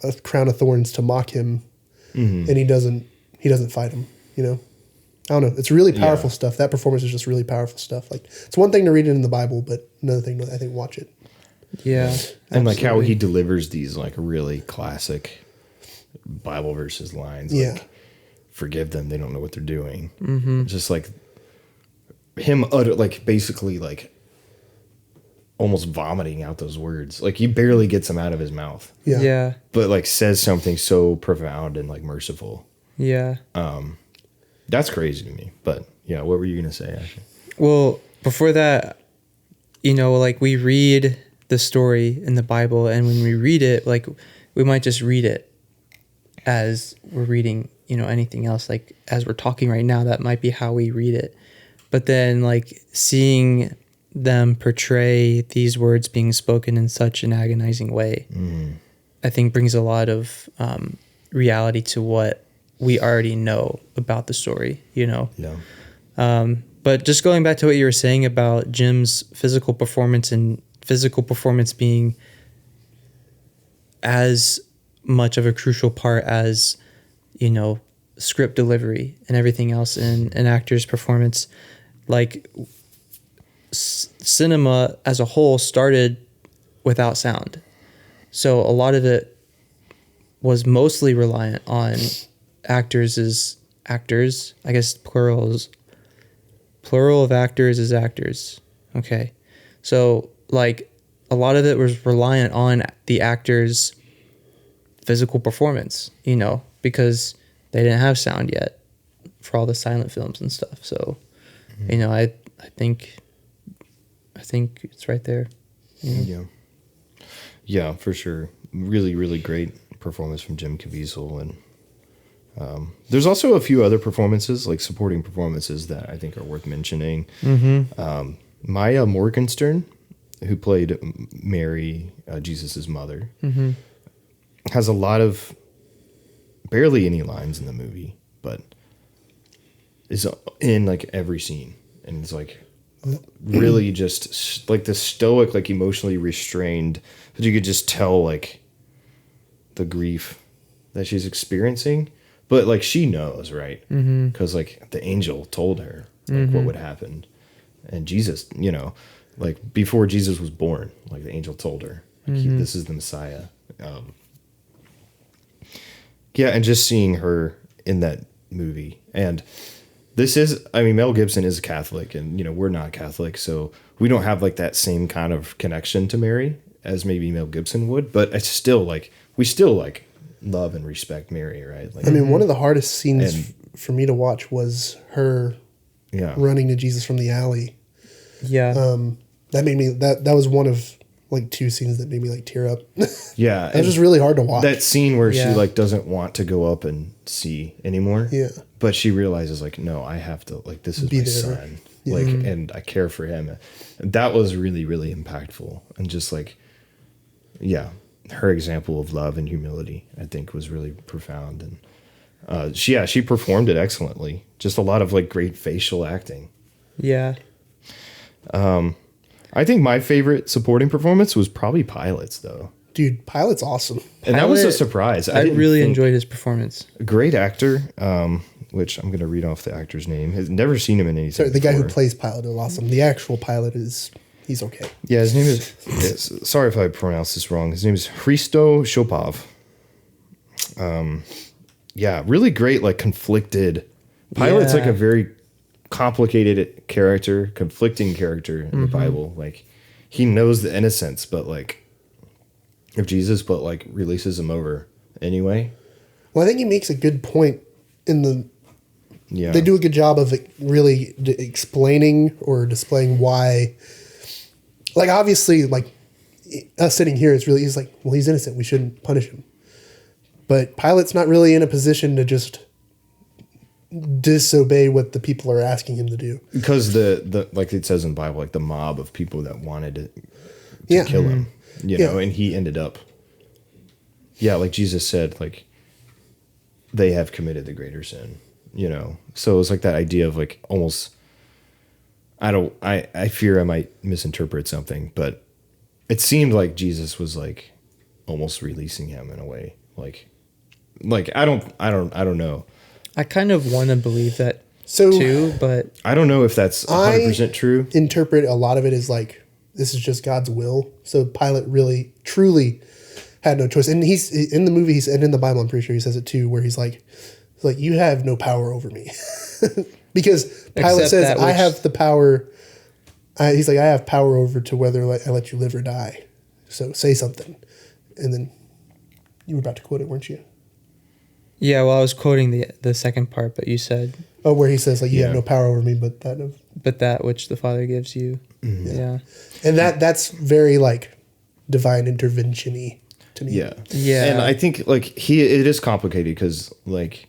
a crown of thorns to mock him, and he doesn't fight him, you know. I don't know. It's really powerful stuff. That performance is just really powerful stuff. Like, it's one thing to read it in the Bible, but another thing to, I think, watch it. Yeah. And like how he delivers these like really classic Bible verses lines. Like, forgive them. They don't know what they're doing. Just like him basically like almost vomiting out those words. Like he barely gets them out of his mouth. Yeah. But like says something so profound and like merciful. Yeah. That's crazy to me. But yeah, what were you going to say, Ashley? Well, before that, you know, like we read the story in the Bible, and when we read it, like we might just read it as we're reading, you know, anything else. Like as we're talking right now, that might be how we read it. But then like seeing them portray these words being spoken in such an agonizing way, I think brings a lot of reality to what we already know about the story, you know? Yeah. But just going back to what you were saying about Jim's physical performance and physical performance being as much of a crucial part as, you know, script delivery and everything else in an actor's performance, like cinema as a whole started without sound. So a lot of it was mostly reliant on actors as actors. I guess plural of actors is actors. Okay. So like a lot of it was reliant on the actors' physical performance, you know, because they didn't have sound yet for all the silent films and stuff. So, you know, I think it's right there. You know? Yeah, for sure. Really, really great performance from Jim Caviezel. And there's also a few other performances, like supporting performances, that I think are worth mentioning. Maya Morgenstern, who played Mary, Jesus' mother, has a lot of barely any lines in the movie, but is in like every scene, and it's like really just like the stoic, like emotionally restrained, but you could just tell like the grief that she's experiencing. But like she knows, right? Because like the angel told her like what would happen, and Jesus, you know, like before Jesus was born, like the angel told her, like, this is the Messiah. Yeah, and just seeing her in that movie, and this is, I mean, Mel Gibson is a Catholic, and you know we're not Catholic, so we don't have like that same kind of connection to Mary. as maybe Mel Gibson would, but it's still like we still like love and respect Mary, right? Like, I mean, one of the hardest scenes for me to watch was her running to Jesus from the alley. Yeah. That made me that was one of like 2 scenes that made me like tear up. Yeah. It was just really hard to watch. That scene where she like doesn't want to go up and see anymore. Yeah. But she realizes like, no, I have to, like, this is my son. Yeah. Like, and I care for him. That was really, really impactful. And just like, her example of love and humility, I think, was really profound. And she performed it excellently. Just a lot of like great facial acting. Yeah. I think my favorite supporting performance was probably Pilot's, though. Dude, Pilot's awesome. And that was a surprise. I really enjoyed his performance. Great actor, which I'm going to read off the actor's name. I've never seen him in anything. Sorry, the guy who plays Pilot is awesome. The actual Pilot he's okay. Yeah, his name is, sorry if I pronounced this wrong. His name is Hristo Shopov. Really great, like, conflicted. Pilot's like a very complicated character, conflicting character in the Bible. Like, he knows the innocence, but like, of Jesus, but like releases him over anyway. Well, I think he makes a good point in the. Yeah. They do a good job of really explaining or displaying why. Like, obviously, like us sitting here, he's like, well, he's innocent. We shouldn't punish him. But Pilate's not really in a position to just disobey what the people are asking him to do. Because the like it says in the Bible, like the mob of people that wanted to kill him, you know, and he ended up, like Jesus said, like, they have committed the greater sin, you know? So it was like that idea of like almost, I fear I might misinterpret something, but it seemed like Jesus was like almost releasing him in a way. Like I don't know. I kind of want to believe that too, but I don't know if that's 100% true. I interpret a lot of it as like, this is just God's will. So Pilate really, truly had no choice. And he's in the movie, and in the Bible, I'm pretty sure he says it too, where he's like, you have no power over me. Because Pilate says, I have the power. He's like, I have power over to whether I let you live or die. So say something. And then you were about to quote it, weren't you? Yeah, well, I was quoting the second part, but you said... Oh, where he says, like, you have no power over me, but that which the Father gives you. Mm-hmm. Yeah. And that's very, like, divine intervention-y to me. Yeah. Yeah. And I think, like, it is complicated because, like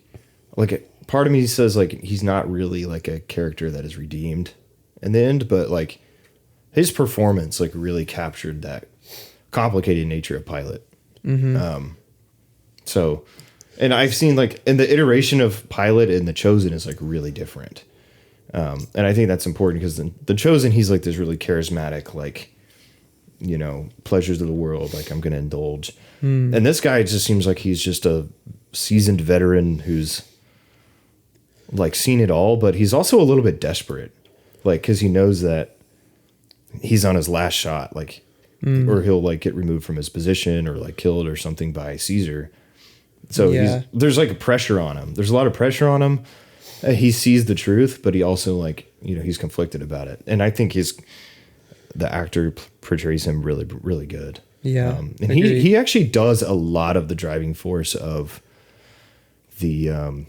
part of me says, like, he's not really, like, a character that is redeemed in the end, but, like, his performance, like, really captured that complicated nature of Pilate. Mm-hmm. So... And I've seen, like, and the iteration of Pilate and The Chosen is, like, really different. And I think that's important because the Chosen, he's, like, this really charismatic, like, you know, pleasures of the world, like, I'm going to indulge. And this guy just seems like he's just a seasoned veteran who's, like, seen it all, but he's also a little bit desperate. Like, because he knows that he's on his last shot, like, or he'll, like, get removed from his position or, like, killed or something by Caesar. So there's like a pressure on him. There's a lot of pressure on him. He sees the truth, but he also, like, you know, he's conflicted about it. And I think the actor portrays him really, really good. Yeah. And he actually does a lot of the driving force of the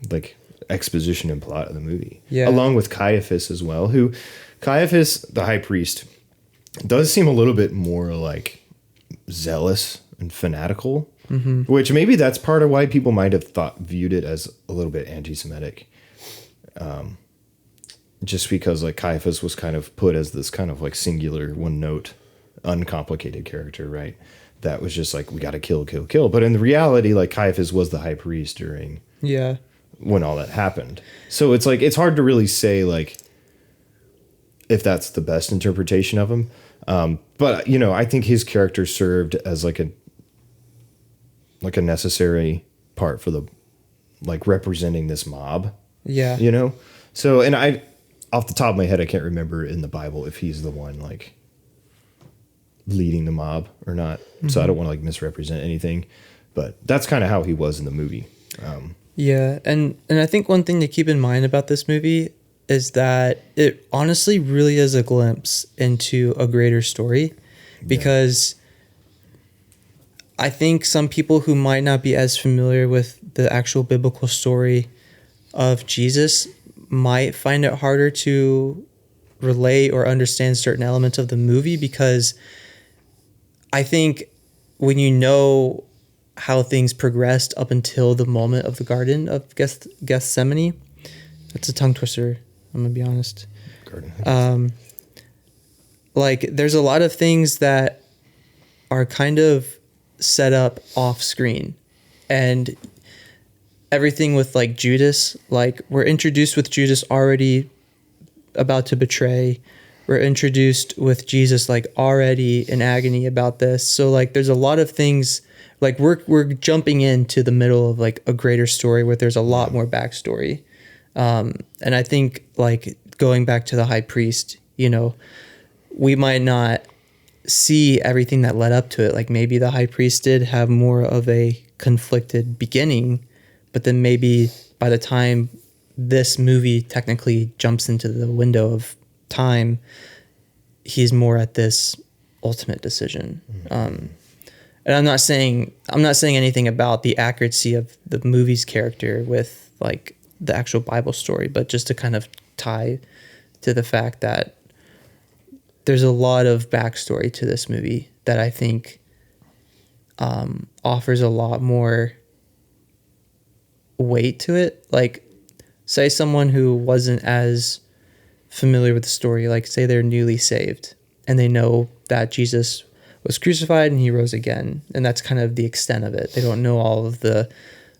like exposition and plot of the movie. Yeah. Along with Caiaphas as well, who Caiaphas, the high priest, does seem a little bit more like zealous and fanatical. Mm-hmm. Which maybe that's part of why people might have viewed it as a little bit anti-Semitic. Just because, like, Caiaphas was kind of put as this kind of, like, singular, one-note, uncomplicated character, right? That was just like, we got to kill. But in the reality, like, Caiaphas was the high priest during when all that happened. So it's like, it's hard to really say, like, if that's the best interpretation of him. But, you know, I think his character served as like a necessary part for the, like, representing this mob. Yeah. You know? So, and I, off the top of my head, I can't remember in the Bible if he's the one, like, leading the mob or not. Mm-hmm. So I don't want to, like, misrepresent anything, but that's kind of how he was in the movie. Yeah. And I think one thing to keep in mind about this movie is that it honestly really is a glimpse into a greater story. because I think some people who might not be as familiar with the actual biblical story of Jesus might find it harder to relate or understand certain elements of the movie, because I think when you know how things progressed up until the moment of the Garden of Gethsemane, that's a tongue twister, I'm gonna be honest. Like there's a lot of things that are kind of set up off screen, and everything with like Judas, like we're introduced with Judas already about to betray. We're introduced with Jesus like already in agony about this. So like there's a lot of things, like we're jumping into the middle of like a greater story where there's a lot more backstory. And I think like going back to the high priest, you know, we might not see everything that led up to it. Like maybe the high priest did have more of a conflicted beginning, but then maybe by the time this movie technically jumps into the window of time, he's more at this ultimate decision. And I'm not saying anything about the accuracy of the movie's character with like the actual Bible story, but just to kind of tie to the fact that there's a lot of backstory to this movie that I think offers a lot more weight to it. Like, say someone who wasn't as familiar with the story, like say they're newly saved and they know that Jesus was crucified and he rose again, and that's kind of the extent of it. They don't know all of the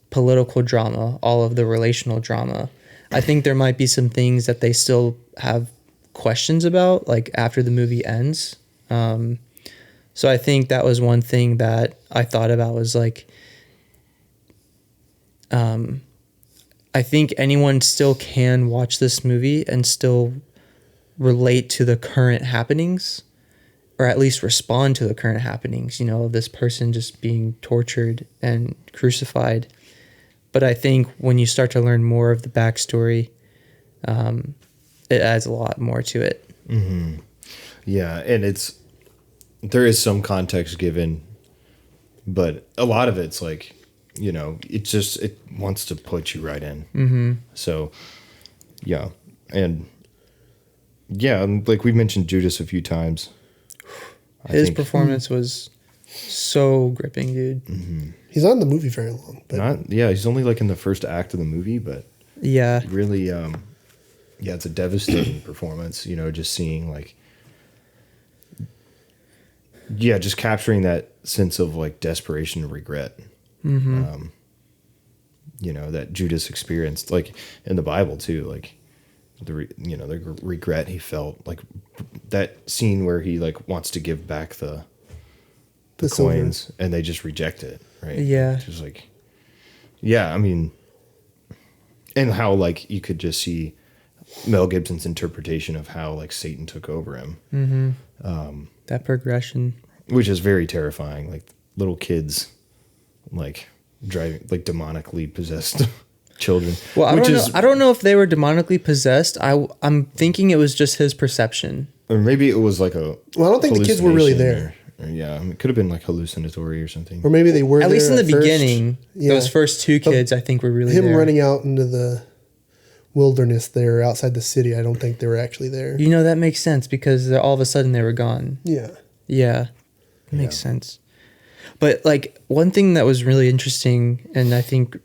political drama, all of the relational drama. I think there might be some things that they still have questions about, like after the movie ends. So I think that was one thing that I thought about, was like, I think anyone still can watch this movie and still relate to the current happenings, or at least respond to the current happenings, you know, this person just being tortured and crucified. But I think when you start to learn more of the backstory, it adds a lot more to it. Mm-hmm. Yeah, and there is some context given, but a lot of it's like, you know, it wants to put you right in. Mm-hmm. So, yeah. And yeah, like we mentioned Judas a few times. His performance was so gripping, dude. Mm-hmm. He's not in the movie very long. But he's only like in the first act of the movie, but yeah, really, it's a devastating performance, you know, just seeing like, just capturing that sense of like desperation and regret. Mm-hmm. You know, that Judas experienced, like in the Bible too, like the regret he felt, like that scene where he like wants to give back the coins silver, and they just reject it, right? Yeah. Just like, yeah, I mean, and how like you could just see Mel Gibson's interpretation of how like Satan took over him. Mm-hmm. That progression, which is very terrifying, like little kids like driving like demonically possessed children. Well, I don't know if they were demonically possessed. I'm thinking it was just his perception, or maybe it was like a. Well, I don't think the kids were really there. Or it could have been like hallucinatory or something. Or maybe they were. At least in the beginning, yeah. Those first two kids, I think, were really him there. running out into the wilderness there outside the city. I don't think they were actually there. You know, that makes sense because all of a sudden they were gone. Yeah. Yeah, that makes sense. But like one thing that was really interesting, and I think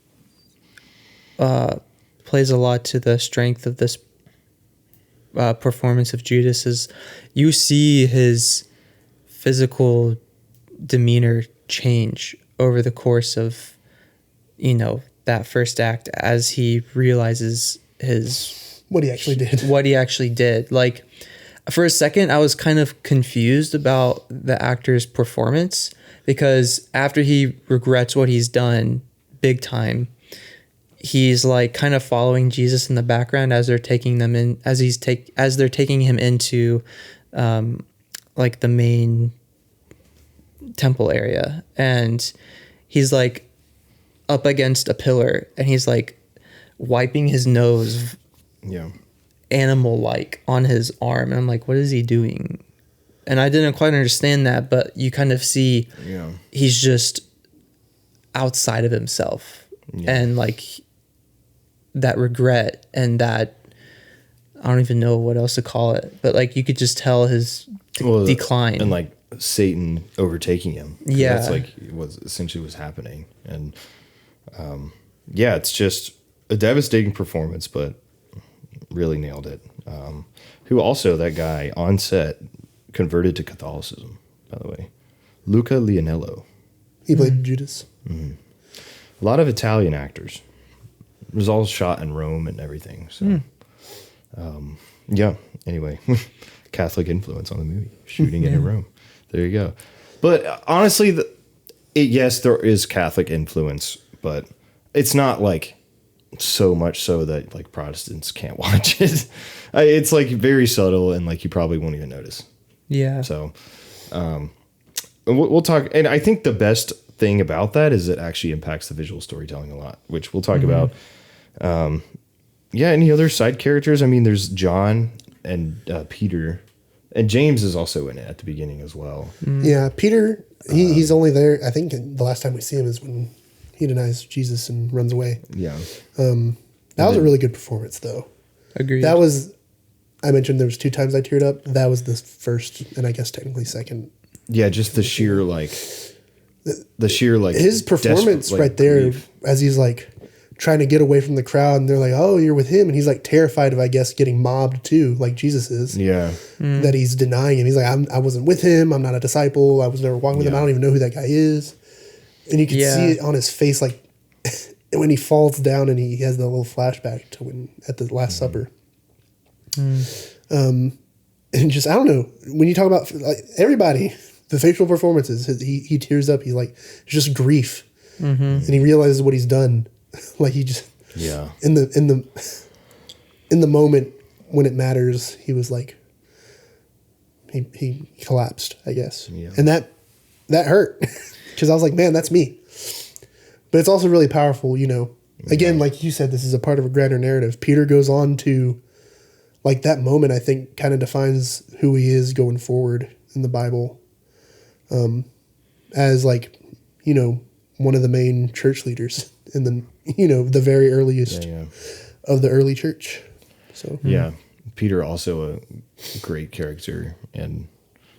plays a lot to the strength of this performance of Judas, is you see his physical demeanor change over the course of, you know, that first act, as he realizes what he actually did. Like, for a second, I was kind of confused about the actor's performance, because after he regrets what he's done big time, he's like kind of following Jesus in the background as they're taking them in, as they're taking him into like the main temple area, and he's like up against a pillar and he's like wiping his nose animal like on his arm, and I'm like, what is he doing? and I didn't quite understand that, but you kind of see he's just outside of himself, and like that regret and that I don't even know what else to call it, but like you could just tell his decline and like Satan overtaking him. Yeah, that's like was essentially what's happening, and it's just a devastating performance, but really nailed it. Who also, that guy on set converted to Catholicism, by the way, Luca Leonello. He played Judas. Mm-hmm. A lot of Italian actors. It was all shot in Rome and everything. So, anyway, Catholic influence on the movie, shooting it in Rome. There you go. But honestly, yes, there is Catholic influence, but it's not like so much so that like Protestants can't watch it. It's like very subtle and like you probably won't even notice. Yeah. So we'll talk. And I think the best thing about that is it actually impacts the visual storytelling a lot, which we'll talk about. Any other side characters? I mean, there's John and Peter, and James is also in it at the beginning as well. Yeah, Peter, he's only there. I think the last time we see him is when he denies Jesus and runs away. Yeah. That was a really good performance, though. Agreed. That was, I mentioned there was 2 times I teared up. That was the first, and I guess technically second. Yeah, just the sheer his performance right there grief. As he's like trying to get away from the crowd, and they're like, "Oh, you're with him," and he's like terrified of, I guess, getting mobbed too, like Jesus is. Yeah. That he's denying him. He's like, I wasn't with him. I'm not a disciple. I was never walking with him. I don't even know who that guy is. And you can see it on his face, like when he falls down and he has the little flashback to when at the Last Supper. And just, I don't know, when you talk about like everybody, the facial performances, he tears up. He's like, it's just grief, and he realizes what he's done. Like he just in the moment when it matters, he was like he collapsed, I guess, and that hurt because I was like, man, that's me. But it's also really powerful, Again, like you said, this is a part of a grander narrative. Peter goes on to, like, that moment, I think, kind of defines who he is going forward in the Bible, as like, one of the main church leaders in the, the very earliest of the early church. So Peter also a great character, and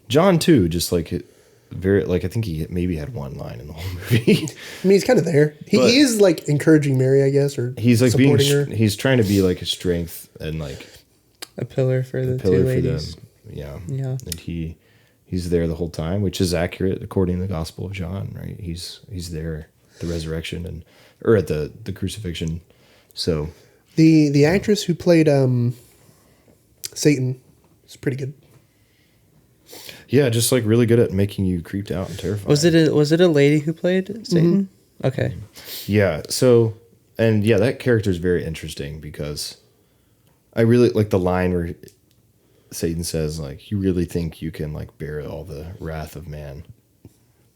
John too. Just like I think he maybe had one line in the whole movie. I mean, he's kind of there. He is like encouraging Mary, I guess, or he's like supporting her. He's trying to be like a strength and like a pillar for the 2 ladies. Yeah. And he's there the whole time, which is accurate according to the Gospel of John, right? He's there at the resurrection or at the crucifixion. So the actress who played Satan is pretty good. Yeah, just like really good at making you creeped out and terrified. Was it a lady who played Satan? Mm-hmm. Okay. Yeah. So, and that character is very interesting because I really like the line where Satan says, like, you really think you can like bear all the wrath of man.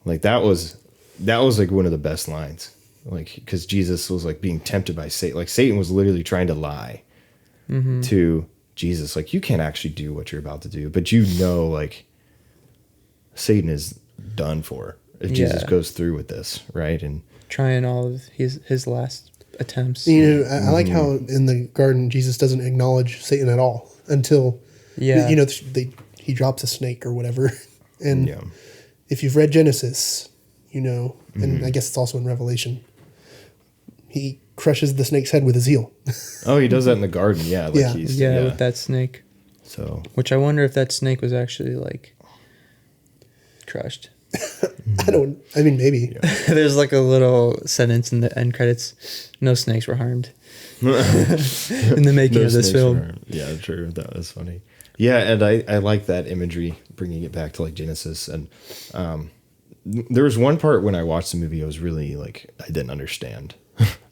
Like that was like one of the best lines. Like, because Jesus was like being tempted by Satan. Like Satan was literally trying to lie to Jesus. Like, you can't actually do what you're about to do, but like Satan is done for if Jesus goes through with this, right? And trying all of his last attempts. I like how in the garden Jesus doesn't acknowledge Satan at all until he drops a snake or whatever. And if you've read Genesis, and I guess it's also in Revelation, he crushes the snake's head with his heel. Oh, he does that in the garden. Yeah. Like with that snake. So, which I wonder if that snake was actually like crushed. I mean, maybe. Yeah. There's like a little sentence in the end credits. No snakes were harmed in the making of this film. Yeah, true. That was funny. Yeah, and I like that imagery, bringing it back to like Genesis. And there was one part when I watched the movie, I was really like, I didn't understand.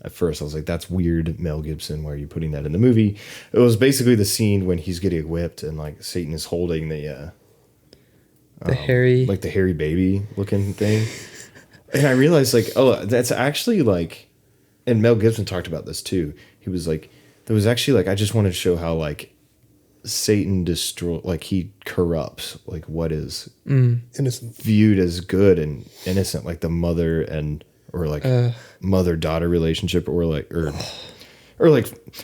At first, I was like, that's weird, Mel Gibson. Why are you putting that in the movie? It was basically the scene when he's getting whipped and like Satan is holding the hairy, like the hairy baby looking thing. And I realized like, oh, that's actually like, and Mel Gibson talked about this too. He was like, there was actually like, I just wanted to show how like Satan destroy, like he corrupts like what is innocent, viewed as good and innocent, like the mother and or like mother-daughter relationship, or like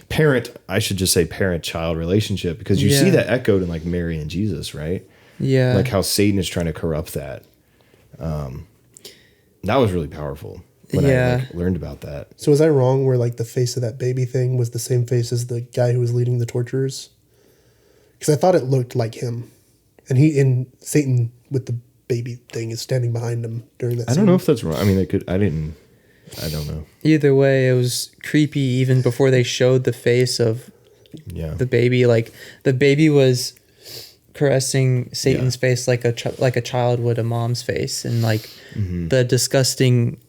parent, I should just say parent-child relationship, because you see that echoed in like Mary and Jesus, right? Yeah. Like how Satan is trying to corrupt that. That was really powerful when I like, learned about that. So was I wrong where like the face of that baby thing was the same face as the guy who was leading the torturers? Because I thought it looked like him. And Satan with the baby thing is standing behind him during that scene. I don't know if that's wrong. I mean, I don't know. Either way, it was creepy even before they showed the face of the baby. Like the baby was caressing Satan's face like a child would a mom's face, and like the disgusting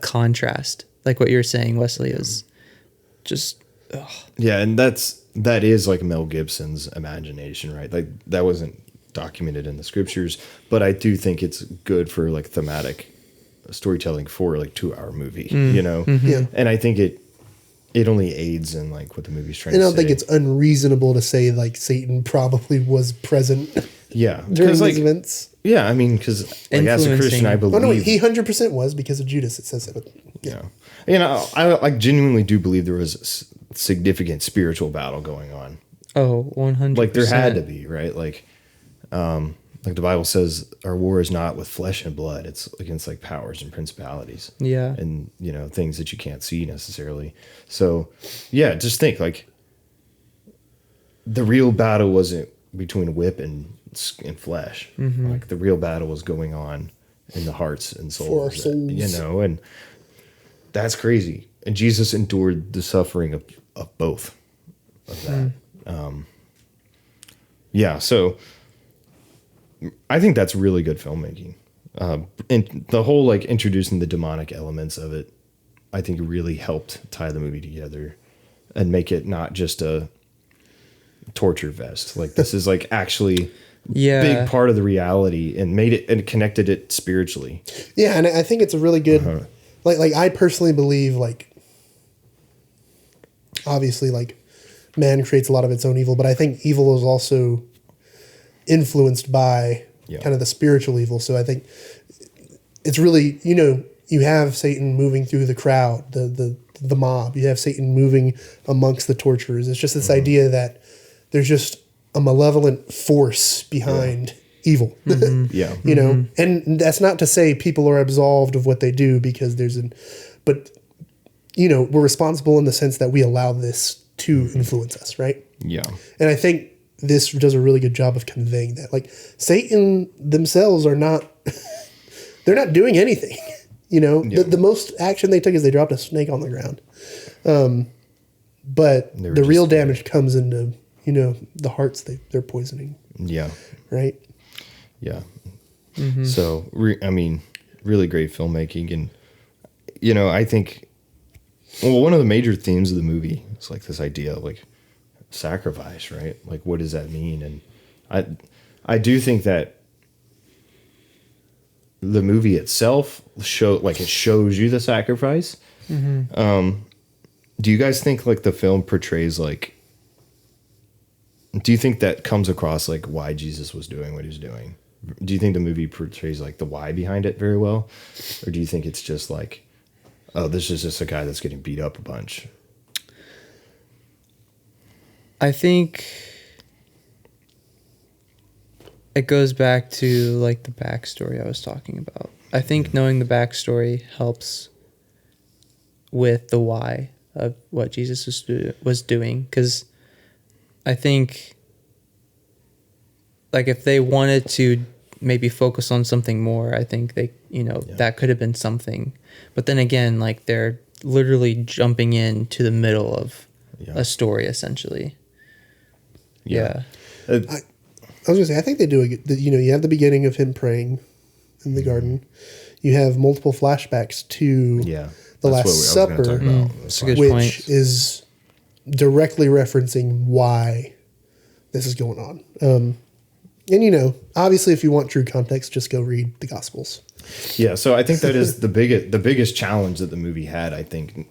contrast, like what you're saying, Wesley, is just yeah, and that is like Mel Gibson's imagination, right? Like that wasn't documented in the scriptures, but I do think it's good for like thematic storytelling for like 2-hour movie, you know? Yeah. And I think it only aids in like what the movie's trying to say. And I don't think it's unreasonable to say like Satan probably was present during these events. Yeah, I mean, because like, as a Christian, I believe... Oh, no, he 100% was because of Judas, it says it. Yeah. You know, I like genuinely do believe there was a significant spiritual battle going on. Oh, 100%. Like there had to be, right? Like the Bible says our war is not with flesh and blood. It's against like powers and principalities. Yeah. And, you know, things that you can't see necessarily. So, yeah, just think like the real battle wasn't between whip and flesh. Like the real battle was going on in the hearts and souls. For our souls. You know, and that's crazy. And Jesus endured the suffering of both of that. Yeah, so I think that's really good filmmaking. And the whole like introducing the demonic elements of it, I think really helped tie the movie together and make it not just a torture vest. Like this is like actually big part of the reality, and made it and connected it spiritually. Yeah, and I think it's a really good like I personally believe like obviously like man creates a lot of its own evil, but I think evil is also influenced by kind of the spiritual evil. So I think it's really, you know, you have Satan moving through the crowd, the mob. You have Satan moving amongst the torturers. It's just this idea that there's just a malevolent force behind evil. You know, and that's not to say people are absolved of what they do, because but you know, we're responsible in the sense that we allow this to influence us, right? Yeah. And I think this does a really good job of conveying that. Like Satan themselves are not, they're not doing anything. You know, the most action they took is they dropped a snake on the ground. But the real damage comes into, you know, the hearts they're poisoning. Yeah. Right? Yeah. So, I mean, really great filmmaking. And, you know, I think, well, one of the major themes of the movie is like this idea of like sacrifice, right? Like, what does that mean? And I do think that the movie itself shows you the sacrifice. Do you guys think like the film portrays like, do you think that comes across like why Jesus was doing what he was doing? Do you think the movie portrays like the why behind it very well? Or do you think it's just like, oh, this is just a guy that's getting beat up a bunch? I think it goes back to like the backstory I was talking about. I think knowing the backstory helps with the why of what Jesus was doing. Because I think like if they wanted to maybe focus on something more, I think they, you know, that could have been something. But then again, like they're literally jumping into the middle of a story essentially. I was gonna say, I think they do you know, you have the beginning of him praying in the garden. You have multiple flashbacks to the Last Supper, which is directly referencing why this is going on. And you know, obviously, if you want true context, just go read the Gospels. Yeah, so I think that is the biggest challenge that the movie had. I think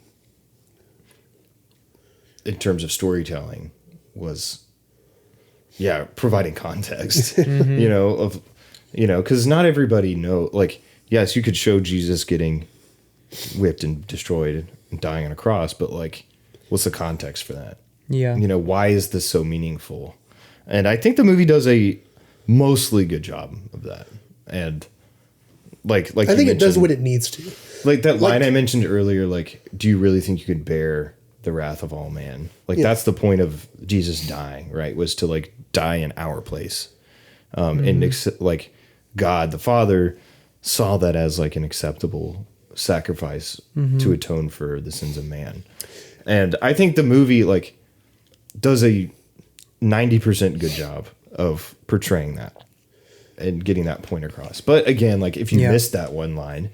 in terms of storytelling was, providing context, because not everybody like, yes, you could show Jesus getting whipped and destroyed and dying on a cross, but like, what's the context for that? Yeah. Why is this so meaningful? And I think the movie does a mostly good job of that. And like I think it does what it needs to. Like that line I mentioned earlier, like, do you really think you could bear the wrath of all man? Like, that's the point of Jesus dying, right? Was to like die in our place. And like God, the Father, saw that as like an acceptable sacrifice to atone for the sins of man. And I think the movie like does a 90% good job of portraying that and getting that point across. But again, like if you missed that one line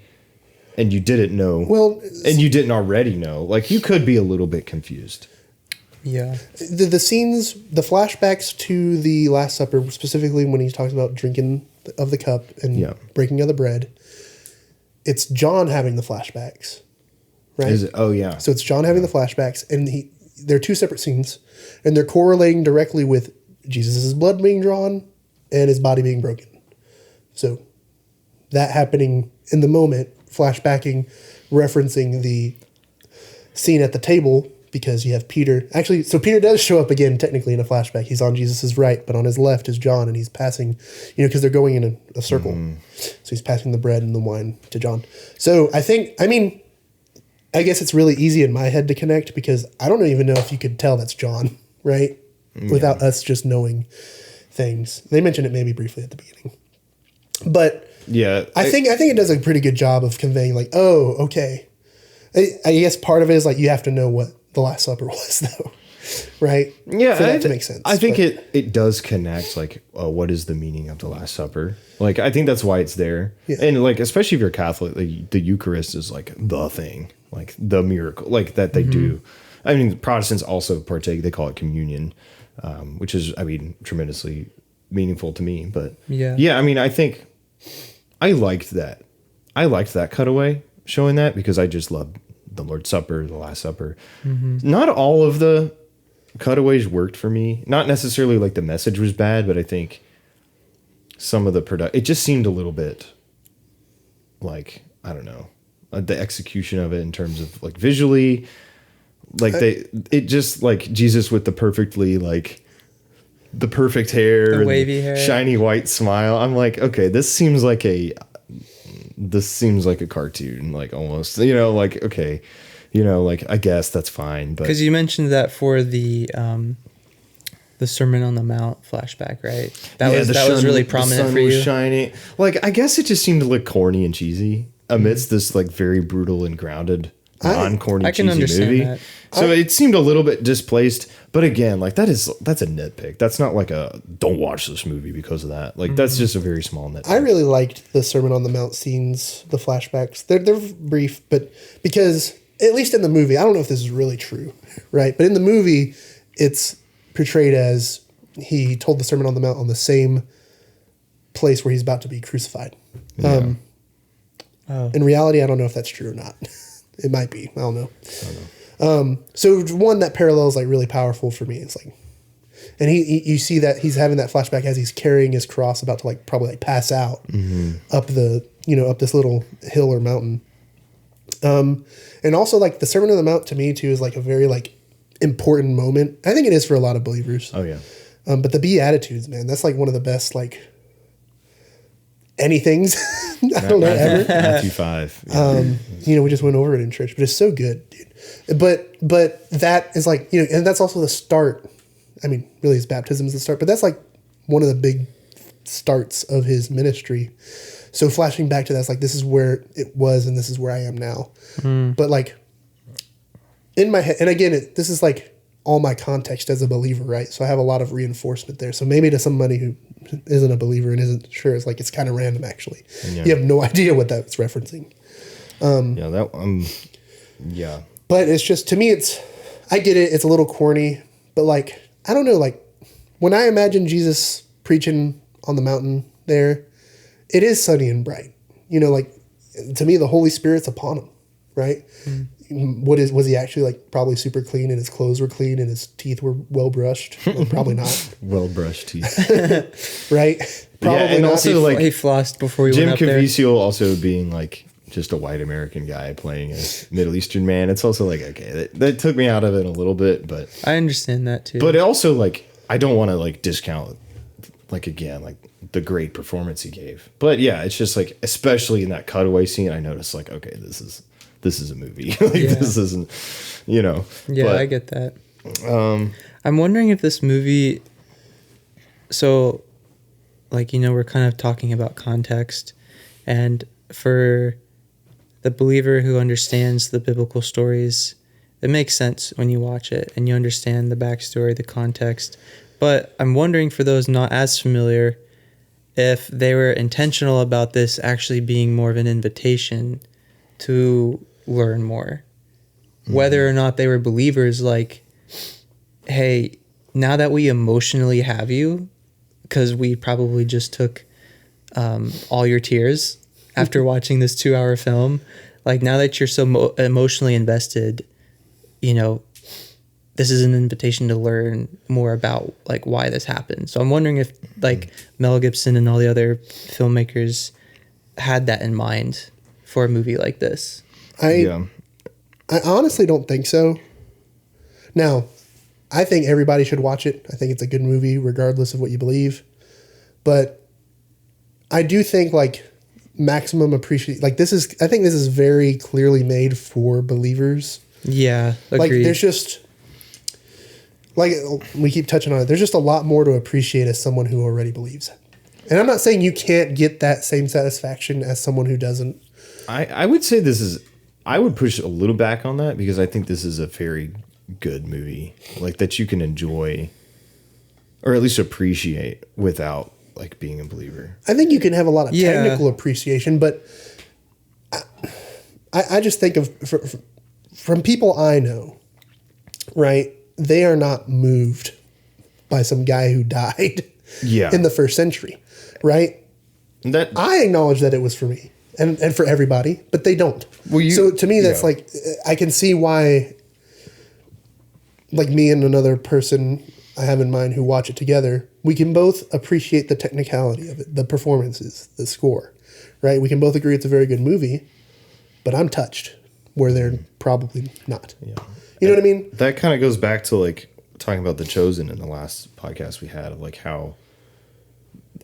and you didn't know, and you didn't already know, like you could be a little bit confused. Yeah. The scenes, the flashbacks to the Last Supper, specifically when he talks about drinking of the cup and breaking of the bread, it's John having the flashbacks, right? Is it? Oh, yeah. So it's John having the flashbacks, and they're two separate scenes, and they're correlating directly with Jesus' blood being drawn and his body being broken. So that happening in the moment, flashbacking, referencing the scene at the table, because you have Peter. Actually, so Peter does show up again, technically, in a flashback. He's on Jesus' right, but on his left is John, and he's passing, because they're going in a circle. So he's passing the bread and the wine to John. So I guess it's really easy in my head to connect, because I don't even know if you could tell that's John, right? Without us just knowing things. They mentioned it maybe briefly at the beginning. But I think it does a pretty good job of conveying, like, oh, okay. I guess part of it is like you have to know what the Last Supper was, though, right? Yeah, for that to make sense. I think it does connect, like, what is the meaning of the Last Supper? Like, I think that's why it's there. Yeah. And, like, especially if you're Catholic, the Eucharist is, like, the thing, like, the miracle, like, that they do. I mean, Protestants also partake, they call it communion, which is, I mean, tremendously meaningful to me. But, yeah, I mean, I think I liked that. I liked that cutaway showing that, because I just loved the Lord's Supper, the Last Supper. Not all of the cutaways worked for me. Not necessarily like the message was bad, but I think some of the it just seemed a little bit like, I don't know, the execution of it in terms of like visually, like it just like Jesus with the perfect hair, the wavy hair, shiny white smile. I'm like, okay, this seems like a cartoon, like almost, like, okay, like, I guess that's fine. But because you mentioned that for the Sermon on the Mount flashback, right? That was really prominent for you. The sun was shining. Like, I guess it just seemed to look corny and cheesy amidst this like very brutal and grounded, non-corny, cheesy movie. That. So it seemed a little bit displaced. But again, like that's a nitpick. That's not like don't watch this movie because of that. Like that's just a very small nitpick. I really liked the Sermon on the Mount scenes, the flashbacks. They're brief, but because at least in the movie, I don't know if this is really true, right? But in the movie, it's portrayed as he told the Sermon on the Mount on the same place where he's about to be crucified. In reality, I don't know if that's true or not. It might be. I don't know. So one, that parallel is like really powerful for me. It's like, and you see that he's having that flashback as he's carrying his cross, about to like probably like pass out up the, up this little hill or mountain. And also like the Sermon on the Mount to me too is like a very like important moment. I think it is for a lot of believers. Oh yeah. But the Beatitudes, man, that's like one of the best like anythings. I don't know ever. Matthew 5. We just went over it in church, but it's so good, dude. But that is like, and that's also the start. I mean, really his baptism is the start, but that's like one of the big starts of his ministry. So flashing back to that, it's like, this is where it was and this is where I am now. But like in my head, and again, this is like all my context as a believer, right? So I have a lot of reinforcement there. So maybe to somebody who isn't a believer and isn't sure, it's like, it's kind of random actually. Yeah. You have no idea what that's referencing. But it's just, to me, I get it. It's a little corny, but like, I don't know, like when I imagine Jesus preaching on the mountain there, it is sunny and bright, like to me, the Holy Spirit's upon him, right? was he actually like probably super clean and his clothes were clean and his teeth were well brushed? Well, probably not. Well brushed teeth. Right? Probably and not. also like he flossed before he Jim went up Caviezel also being like just a white American guy playing a Middle Eastern man. It's also like, okay, that took me out of it a little bit, but I understand that too. But it also like, I don't want to like discount like again, like the great performance he gave. But yeah, it's just like, especially in that cutaway scene, I noticed like, okay, this is a movie. Like this isn't, you know. Yeah, but, I get that. I'm wondering if this movie, so like, you know, we're kind of talking about context, and for the believer who understands the biblical stories, it makes sense when you watch it and you understand the backstory, the context. But I'm wondering for those not as familiar, if they were intentional about this actually being more of an invitation to learn more. Mm-hmm. Whether or not they were believers, like, hey, now that we emotionally have you, because we probably just took all your tears after watching this 2-hour film, like now that you're so emotionally invested, you know, this is an invitation to learn more about like why this happened. So I'm wondering if like Mel Gibson and all the other filmmakers had that in mind for a movie like this. I honestly don't think so. Now, I think everybody should watch it. I think it's a good movie regardless of what you believe. But I do think like maximum appreciate, like this is, I think this is very clearly made for believers. Yeah, agreed. Like there's just, like we keep touching on it, there's just a lot more to appreciate as someone who already believes. And I'm not saying you can't get that same satisfaction as someone who doesn't. I would say I would push a little back on that because I think this is a very good movie, like that you can enjoy or at least appreciate without like being a believer. I think you can have a lot of technical appreciation, but I just think of from people I know, right? They are not moved by some guy who died in the first century, right? That I acknowledge that it was for me and for everybody, but they don't. So to me, that's like, I can see why, like me and another person I have in mind who watch it together, we can both appreciate the technicality of it, the performances, the score, right? We can both agree it's a very good movie, but I'm touched where they're probably not. Yeah. You know what I mean? That kind of goes back to like talking about The Chosen in the last podcast we had, of like how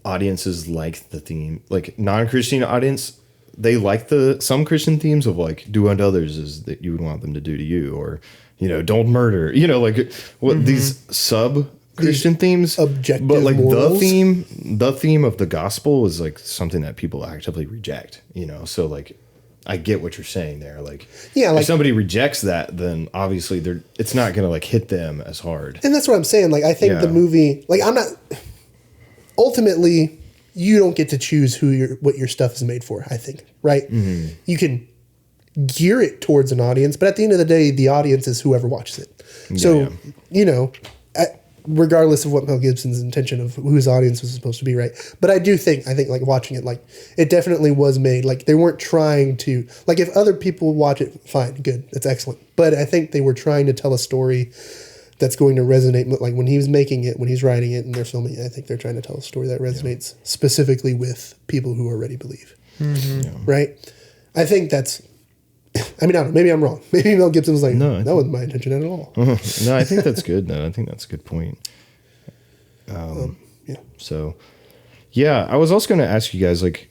audiences like the theme, like non-Christian audience, they like some Christian themes of like do unto others as that you would want them to do to you, or, you know, don't murder, you know, like what these sub-Christian themes, objective but like morals. the theme of the gospel is like something that people actively reject, you know? So like, I get what you're saying there. Like, if somebody rejects that, then obviously it's not going to like hit them as hard. And that's what I'm saying. Like, I think the movie, like ultimately you don't get to choose what your stuff is made for, I think, right? Mm-hmm. You can gear it towards an audience, but at the end of the day, the audience is whoever watches it. So, you know, regardless of what Mel Gibson's intention of whose audience was supposed to be, right? But I think like watching it, like it definitely was made, like they weren't trying to, like if other people watch it, fine, good, that's excellent. But I think they were trying to tell a story that's going to resonate, like when he was making it, when he's writing it and they're filming it, I think they're trying to tell a story that resonates specifically with people who already believe, right? I think that's, I mean, I don't know, maybe I'm wrong. Maybe Mel Gibson was like, no, that wasn't my intention at all. No, I think that's good, though. I think that's a good point. So, yeah, I was also going to ask you guys, like,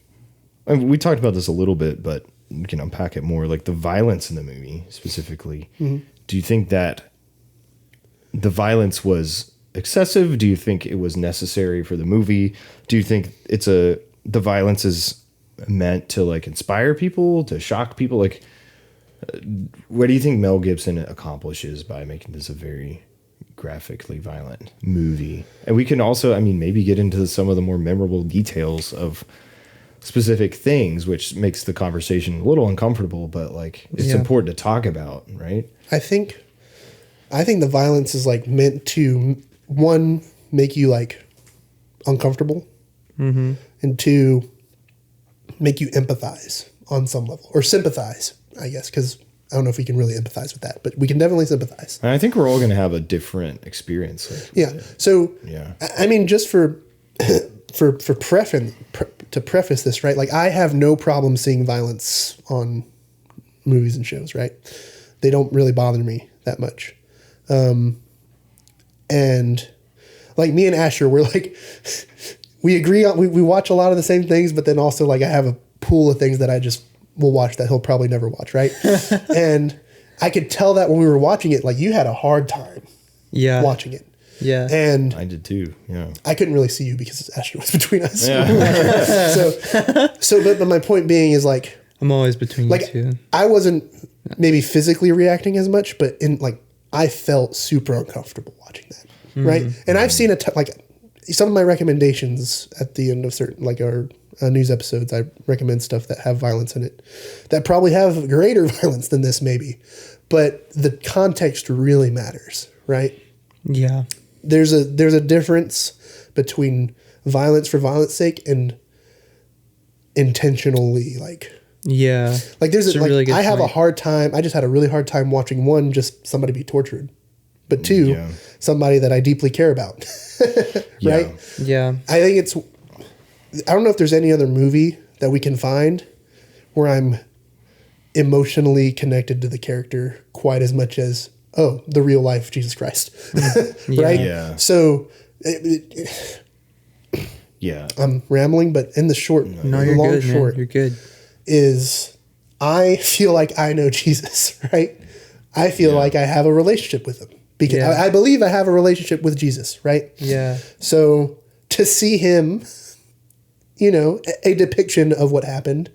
we talked about this a little bit, but we can unpack it more. Like, the violence in the movie, specifically. Mm-hmm. Do you think that the violence was excessive? Do you think it was necessary for the movie? Do you think the violence is meant to, like, inspire people, to shock people? Like, what do you think Mel Gibson accomplishes by making this a very graphically violent movie? And we can also, I mean, maybe get into some of the more memorable details of specific things, which makes the conversation a little uncomfortable, but like it's important to talk about, right? I think the violence is like meant to, one, make you like uncomfortable, and two, make you empathize on some level, or sympathize, I guess, because I don't know if we can really empathize with that, but we can definitely sympathize. And I think we're all going to have a different experience. So, yeah. I mean, just to preface this, right? Like, I have no problem seeing violence on movies and shows, right? They don't really bother me that much. And like me and Asher, we're like, we agree on, we watch a lot of the same things, but then also like I have a pool of things that I just will watch that he'll probably never watch, right? And I could tell that when we were watching it, like you had a hard time watching it. Yeah. And I did too. Yeah. I couldn't really see you because Asher was between us. Yeah. but my point being is like, I'm always between like, you two. I wasn't maybe physically reacting as much, but I felt super uncomfortable watching that. Right. And I've seen some of my recommendations at the end of certain, like our news episodes, I recommend stuff that have violence in it that probably have greater violence than this maybe, but the context really matters. Right. Yeah. There's a difference between violence for violence sake and intentionally like there's a really good I have a hard time. I just had a really hard time watching one, just somebody be tortured, but two, somebody that I deeply care about. Right? Yeah. I think I don't know if there's any other movie that we can find where I'm emotionally connected to the character quite as much as the real life Jesus Christ. Right? Yeah. So I'm rambling, but in the short, you're long good, short, man. You're good. Is I feel like I know Jesus, right? I feel like I have a relationship with him because I believe I have a relationship with Jesus, right? Yeah. So to see him, a depiction of what happened,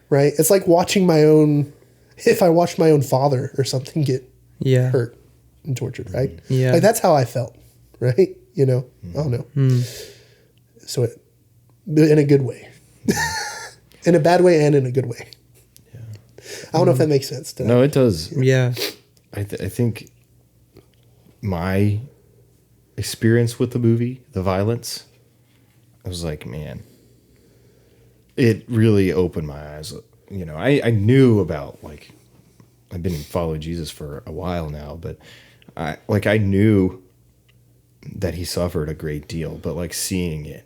right? It's like watching if I watched my own father or something get hurt and tortured, right? Yeah. Like that's how I felt, right? I don't know. So in a good way. In a bad way and in a good way. Yeah. I don't know if that makes sense. No, it does. Yeah. I think my experience with the movie, the violence, I was like, man, it really opened my eyes. I knew about I've been following Jesus for a while now, but I knew that he suffered a great deal, but seeing it,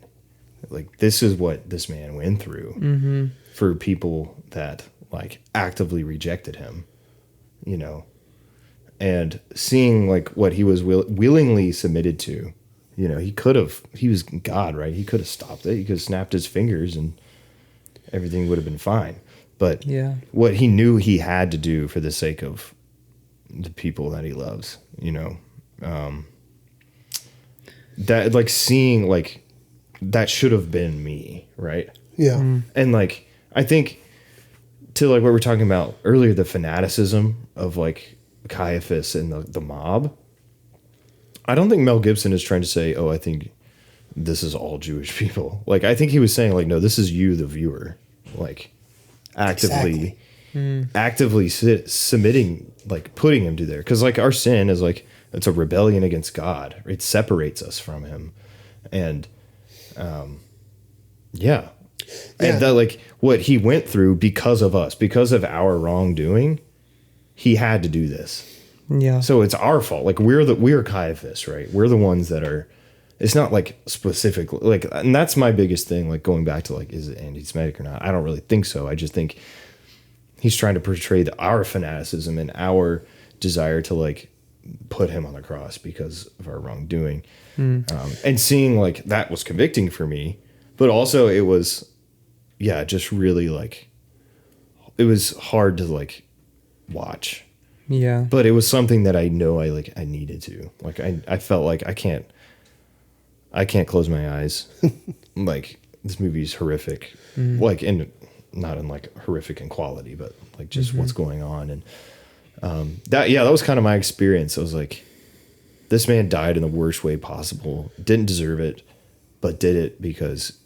this is what this man went through for people that actively rejected him, and seeing what he was willingly submitted to, he was God, right? He could have stopped it. He could have snapped his fingers and everything would have been fine. But what he knew he had to do for the sake of the people that he loves, that seeing that should have been me, right? Yeah. And I think to what we were talking about earlier, the fanaticism of Caiaphas and the mob. I don't think Mel Gibson is trying to say, I think this is all Jewish people. I think he was saying no, this is you, the viewer, actively submitting, putting him to there. Cause our sin is it's a rebellion against God. It separates us from him. And, and that what he went through because of us, because of our wrongdoing, he had to do this. Yeah. So it's our fault. We're Caiaphas, right? We're the ones that are, it's not specifically and that's my biggest thing. Going back to is it anti-Semitic or not? I don't really think so. I just think he's trying to portray our fanaticism and our desire to put him on the cross because of our wrongdoing. And seeing that was convicting for me, but also it was, just really it was hard to watch. Yeah. But it was something that I know I needed to. I felt I can't close my eyes. This movie's horrific. And not in horrific in quality, but just what's going on. And that was kind of my experience. I was this man died in the worst way possible. Didn't deserve it, but did it because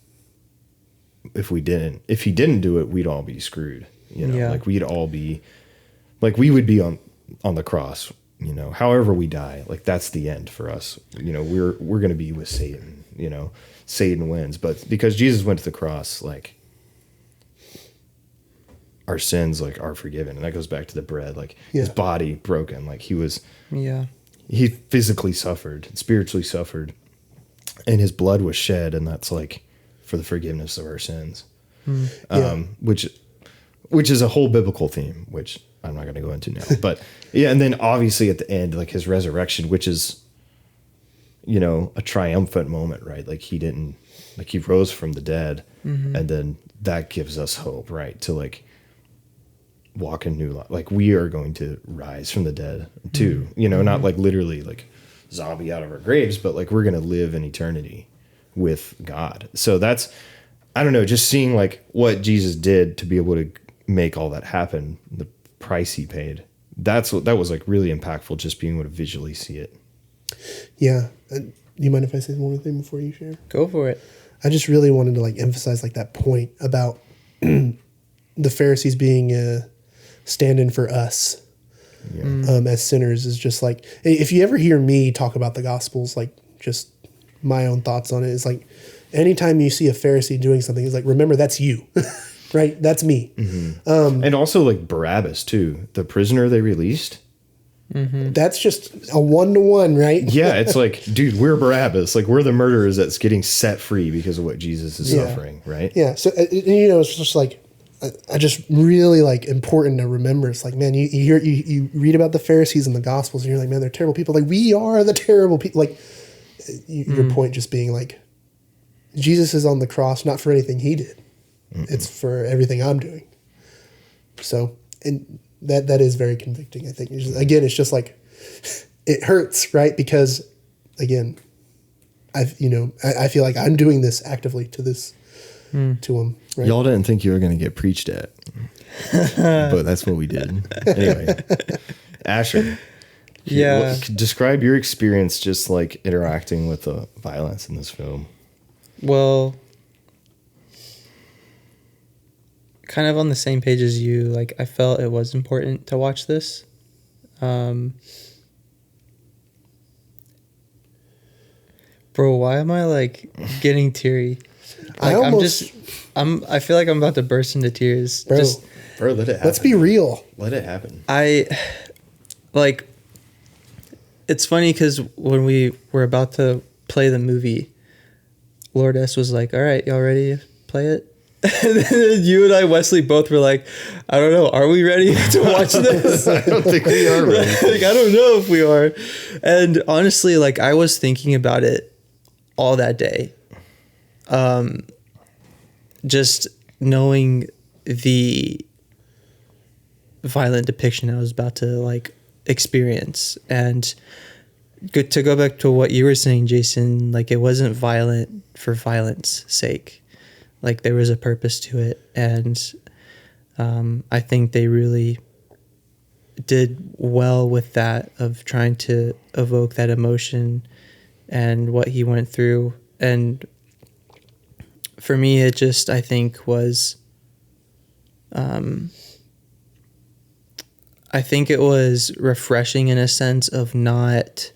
if he didn't do it, we'd all be screwed. We'd all be we would be on the cross, however we die, that's the end for us. We're going to be with Satan, Satan wins. But because Jesus went to the cross, our sins like are forgiven. And that goes back to the bread, like his body broken, like he physically suffered, spiritually suffered, and his blood was shed, and that's like for the forgiveness of our sins. Which is a whole biblical theme, which I'm not going to go into now. But yeah, and then obviously at the end, like his resurrection, which is, you know, a triumphant moment, right? Like he rose from the dead, and then that gives us hope, right? To like walk in new life. Like we are going to rise from the dead too, you know, not like literally like zombie out of our graves, but like we're going to live in eternity with God. So that's, I don't know, just seeing like what Jesus did to be able to make all that happen, the price he paid. That was like really impactful, just being able to visually see it. Yeah. Do you mind if I say one more thing before you share? Go for it. I just really wanted to like emphasize like that point about the Pharisees being a stand-in for us as sinners, is just like, if you ever hear me talk about the Gospels, like just my own thoughts on it is like, anytime you see a Pharisee doing something, it's like, remember that's you. Right? That's me. And also like Barabbas too, the prisoner they released. That's just a 1-to-1, right? Yeah, it's like, dude, we're Barabbas. Like we're the murderers that's getting set free because of what Jesus is suffering, right? Yeah. So you know, it's just like, I just really like important to remember. It's like, man, you read about the Pharisees in the Gospels, and you're like, man, they're terrible people. Like we are the terrible people. Like your point just being like, Jesus is on the cross not for anything he did. It's for everything I'm doing. So, and that is very convicting, I think. It's just like, it hurts, right? Because, again, I feel like I'm doing this actively to him. Right? Y'all didn't think you were going to get preached at, but that's what we did. Anyway, Asher. Describe your experience just like interacting with the violence in this film. Well, kind of on the same page as you. Like, I felt it was important to watch this. Bro, why am I like getting teary? Like, I feel like I'm about to burst into tears. Bro, let it happen. Let's be real. Let it happen. It's funny because when we were about to play the movie, Lord S was like, all right, y'all ready to play it? And then you and I, Wesley, both were like, I don't know, are we ready to watch this? I don't think we are ready. Like, I don't know if we are. And honestly, like, I was thinking about it all that day. Just knowing the violent depiction I was about to like experience, and to go back to what you were saying, Jason, like it wasn't violent for violence sake. Like there was a purpose to it. And I think they really did well with that, of trying to evoke that emotion and what he went through. And for me, it just, I think was, I think it was refreshing in a sense of not,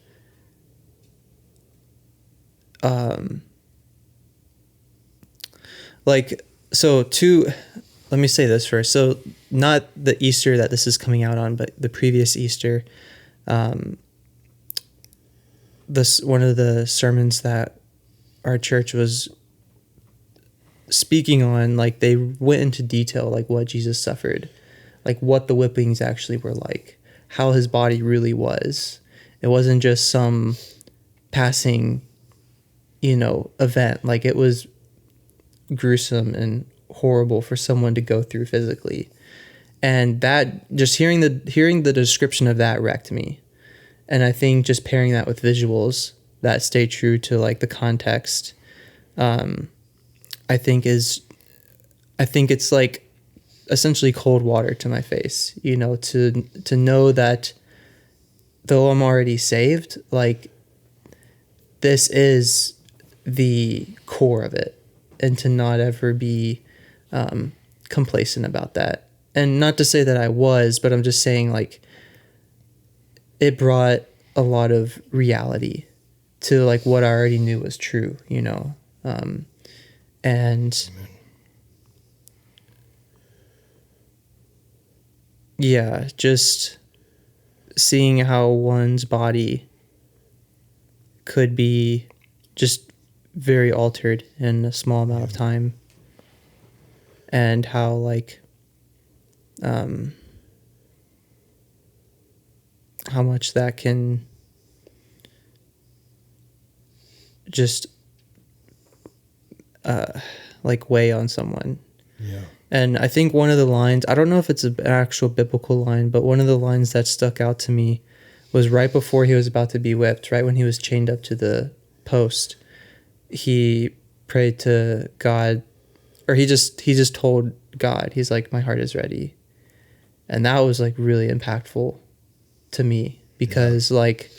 let me say this first. So not the Easter that this is coming out on, but the previous Easter, this one of the sermons that our church was speaking on, like they went into detail, like what Jesus suffered, like what the whippings actually were like, how his body really was. It wasn't just some passing, event. Like it was gruesome and horrible for someone to go through physically. And that, just hearing the description of that wrecked me. And I think just pairing that with visuals that stay true to like the context, I think it's like essentially cold water to my face, to know that though I'm already saved, like this is the core of it, and to not ever be complacent about that. And not to say that I was, but I'm just saying like it brought a lot of reality to like what I already knew was true, and Yeah, just seeing how one's body could be just very altered in a small amount of time, and how like how much that can just like weigh on someone. Yeah. And I think one of the lines, I don't know if it's an actual biblical line, but one of the lines that stuck out to me was right before he was about to be whipped, right when he was chained up to the post. He prayed to God, or he just told God, he's like, my heart is ready. And that was like really impactful to me, because like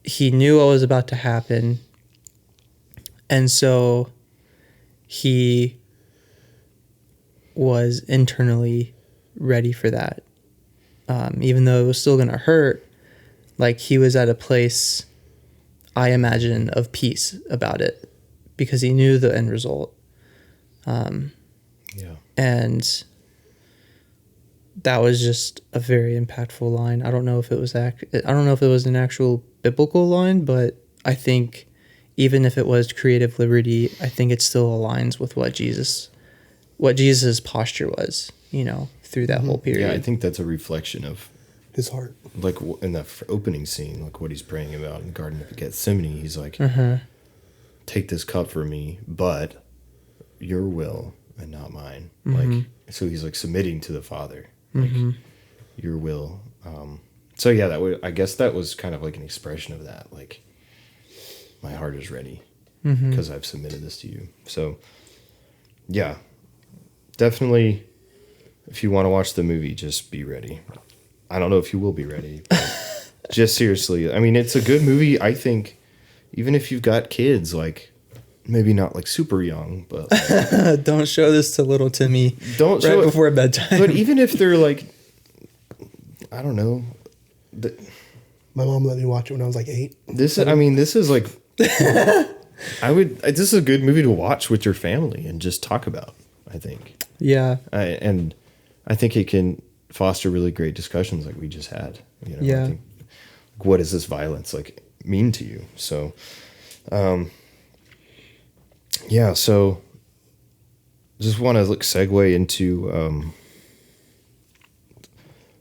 he knew what was about to happen. And so he was internally ready for that. Even though it was still going to hurt, like he was at a place, I imagine, of peace about it, because he knew the end result. And that was just a very impactful line. I don't know if it was an actual biblical line, but I think even if it was creative liberty, I think it still aligns with what Jesus' posture was, through that whole period. Yeah, I think that's a reflection of his heart. Like in the opening scene, like what he's praying about in the Garden of Gethsemane, he's like, take this cup from me, but your will and not mine. Like, so he's like submitting to the Father, like your will. So yeah, I guess that was kind of like an expression of that. Like, my heart is ready because I've submitted this to you. So yeah, definitely. If you want to watch the movie, just be ready. I don't know if you will be ready, but just seriously. I mean, it's a good movie. I think even if you've got kids, like maybe not like super young, but like, don't show this to little Timmy don't right before bedtime. But even if they're like, I don't know. My mom let me watch it when I was like 8. This is like, this is a good movie to watch with your family and just talk about, I think. Yeah. And I think it can foster really great discussions like we just had. Yeah. I think, what does this violence like mean to you? So, yeah. So, just want to segue into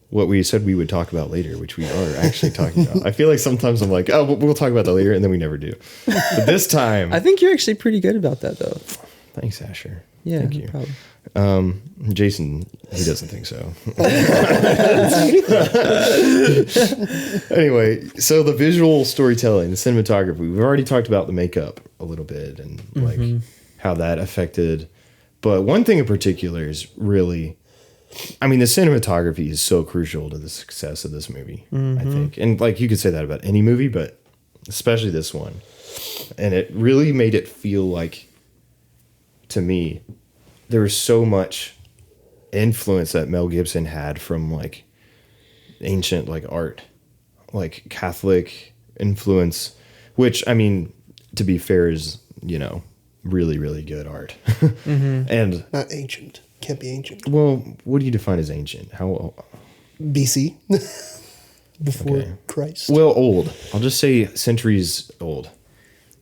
what we said we would talk about later, which we are actually talking about. I feel like sometimes I'm like, oh, we'll talk about that later, and then we never do. But this time, I think you're actually pretty good about that, though. Thanks, Asher. Yeah, Thank no you. problem. Jason, he doesn't think so. Anyway, so the visual storytelling, the cinematography, we've already talked about the makeup a little bit and like how that affected. But one thing in particular is really, I mean, the cinematography is so crucial to the success of this movie, I think. And like you could say that about any movie, but especially this one. And it really made it feel like, to me, there was so much influence that Mel Gibson had from like ancient like art, like Catholic influence, which, I mean, to be fair, is, really, really good art. And not ancient. Can't be ancient. Well, what do you define as ancient? How BC? Before Christ. Well, old. I'll just say centuries old.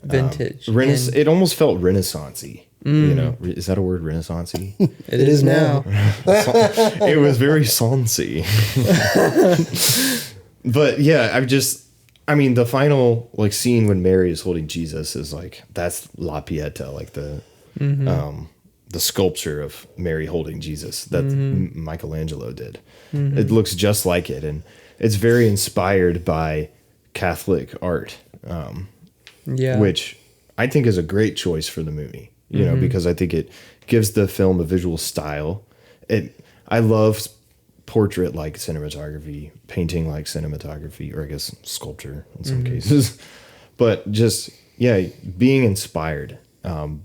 Vintage. It almost felt Renaissance-y. Is that a word, Renaissance-y? It is now. It was very sonsy. But yeah, the final like scene when Mary is holding Jesus is like, that's La Pieta, like the sculpture of Mary holding Jesus that Michelangelo did. It looks just like it, and it's very inspired by Catholic art, which I think is a great choice for the movie. Because I think it gives the film a visual style. I love portrait-like cinematography, painting-like cinematography, or I guess sculpture in some cases. But just, being inspired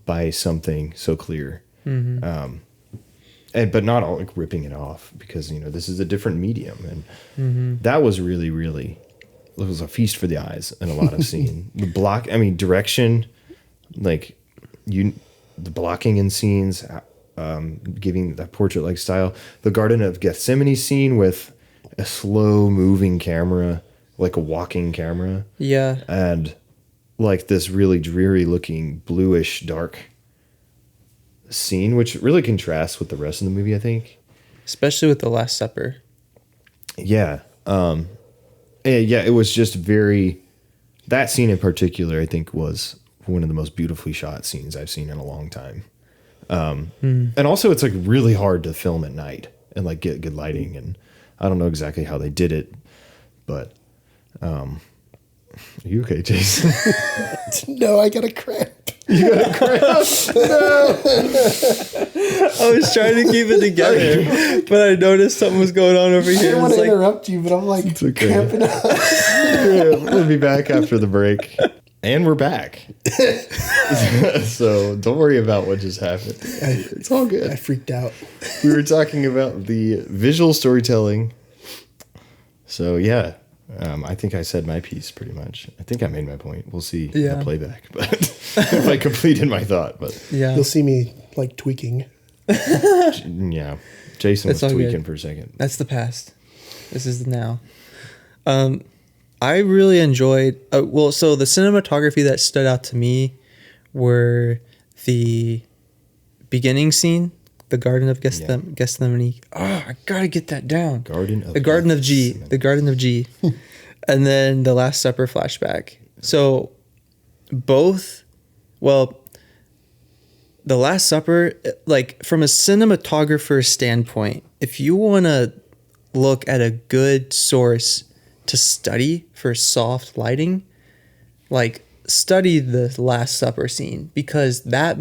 by something so clear. But not all like ripping it off, because, this is a different medium. And that was really, really, it was a feast for the eyes in a lot of scene. Direction, like the blocking in scenes, giving that portrait-like style. The Garden of Gethsemane scene with a slow-moving camera, like a walking camera. Yeah. And like this really dreary-looking bluish dark scene, which really contrasts with the rest of the movie, I think. Especially with the Last Supper. Yeah. It was just very... That scene in particular, I think, was one of the most beautifully shot scenes I've seen in a long time. And also it's like really hard to film at night and like get good lighting, and I don't know exactly how they did it, but are you okay, Jason? No, I got a cramp. You got a cramp? No. I was trying to keep it together, but I noticed something was going on over here. I didn't want to interrupt you, but I'm like cramping up. We'll be back after the break. And we're back. So don't worry about what just happened. It's all good. I freaked out. We were talking about the visual storytelling. So yeah, I think I said my piece pretty much. I think I made my point. We'll see in the playback, but if I completed my thought. But yeah, you'll see me like tweaking. Yeah, Jason was tweaking good. for a second. That's the past. This is the now. I really enjoyed, so the cinematography that stood out to me were the beginning scene, the Garden of Gethsemane. Oh, I gotta get that down. The Garden of G. And then the Last Supper flashback. So both, the Last Supper, like from a cinematographer standpoint, if you want to look at a good source to study for soft lighting, like study the Last Supper scene, because that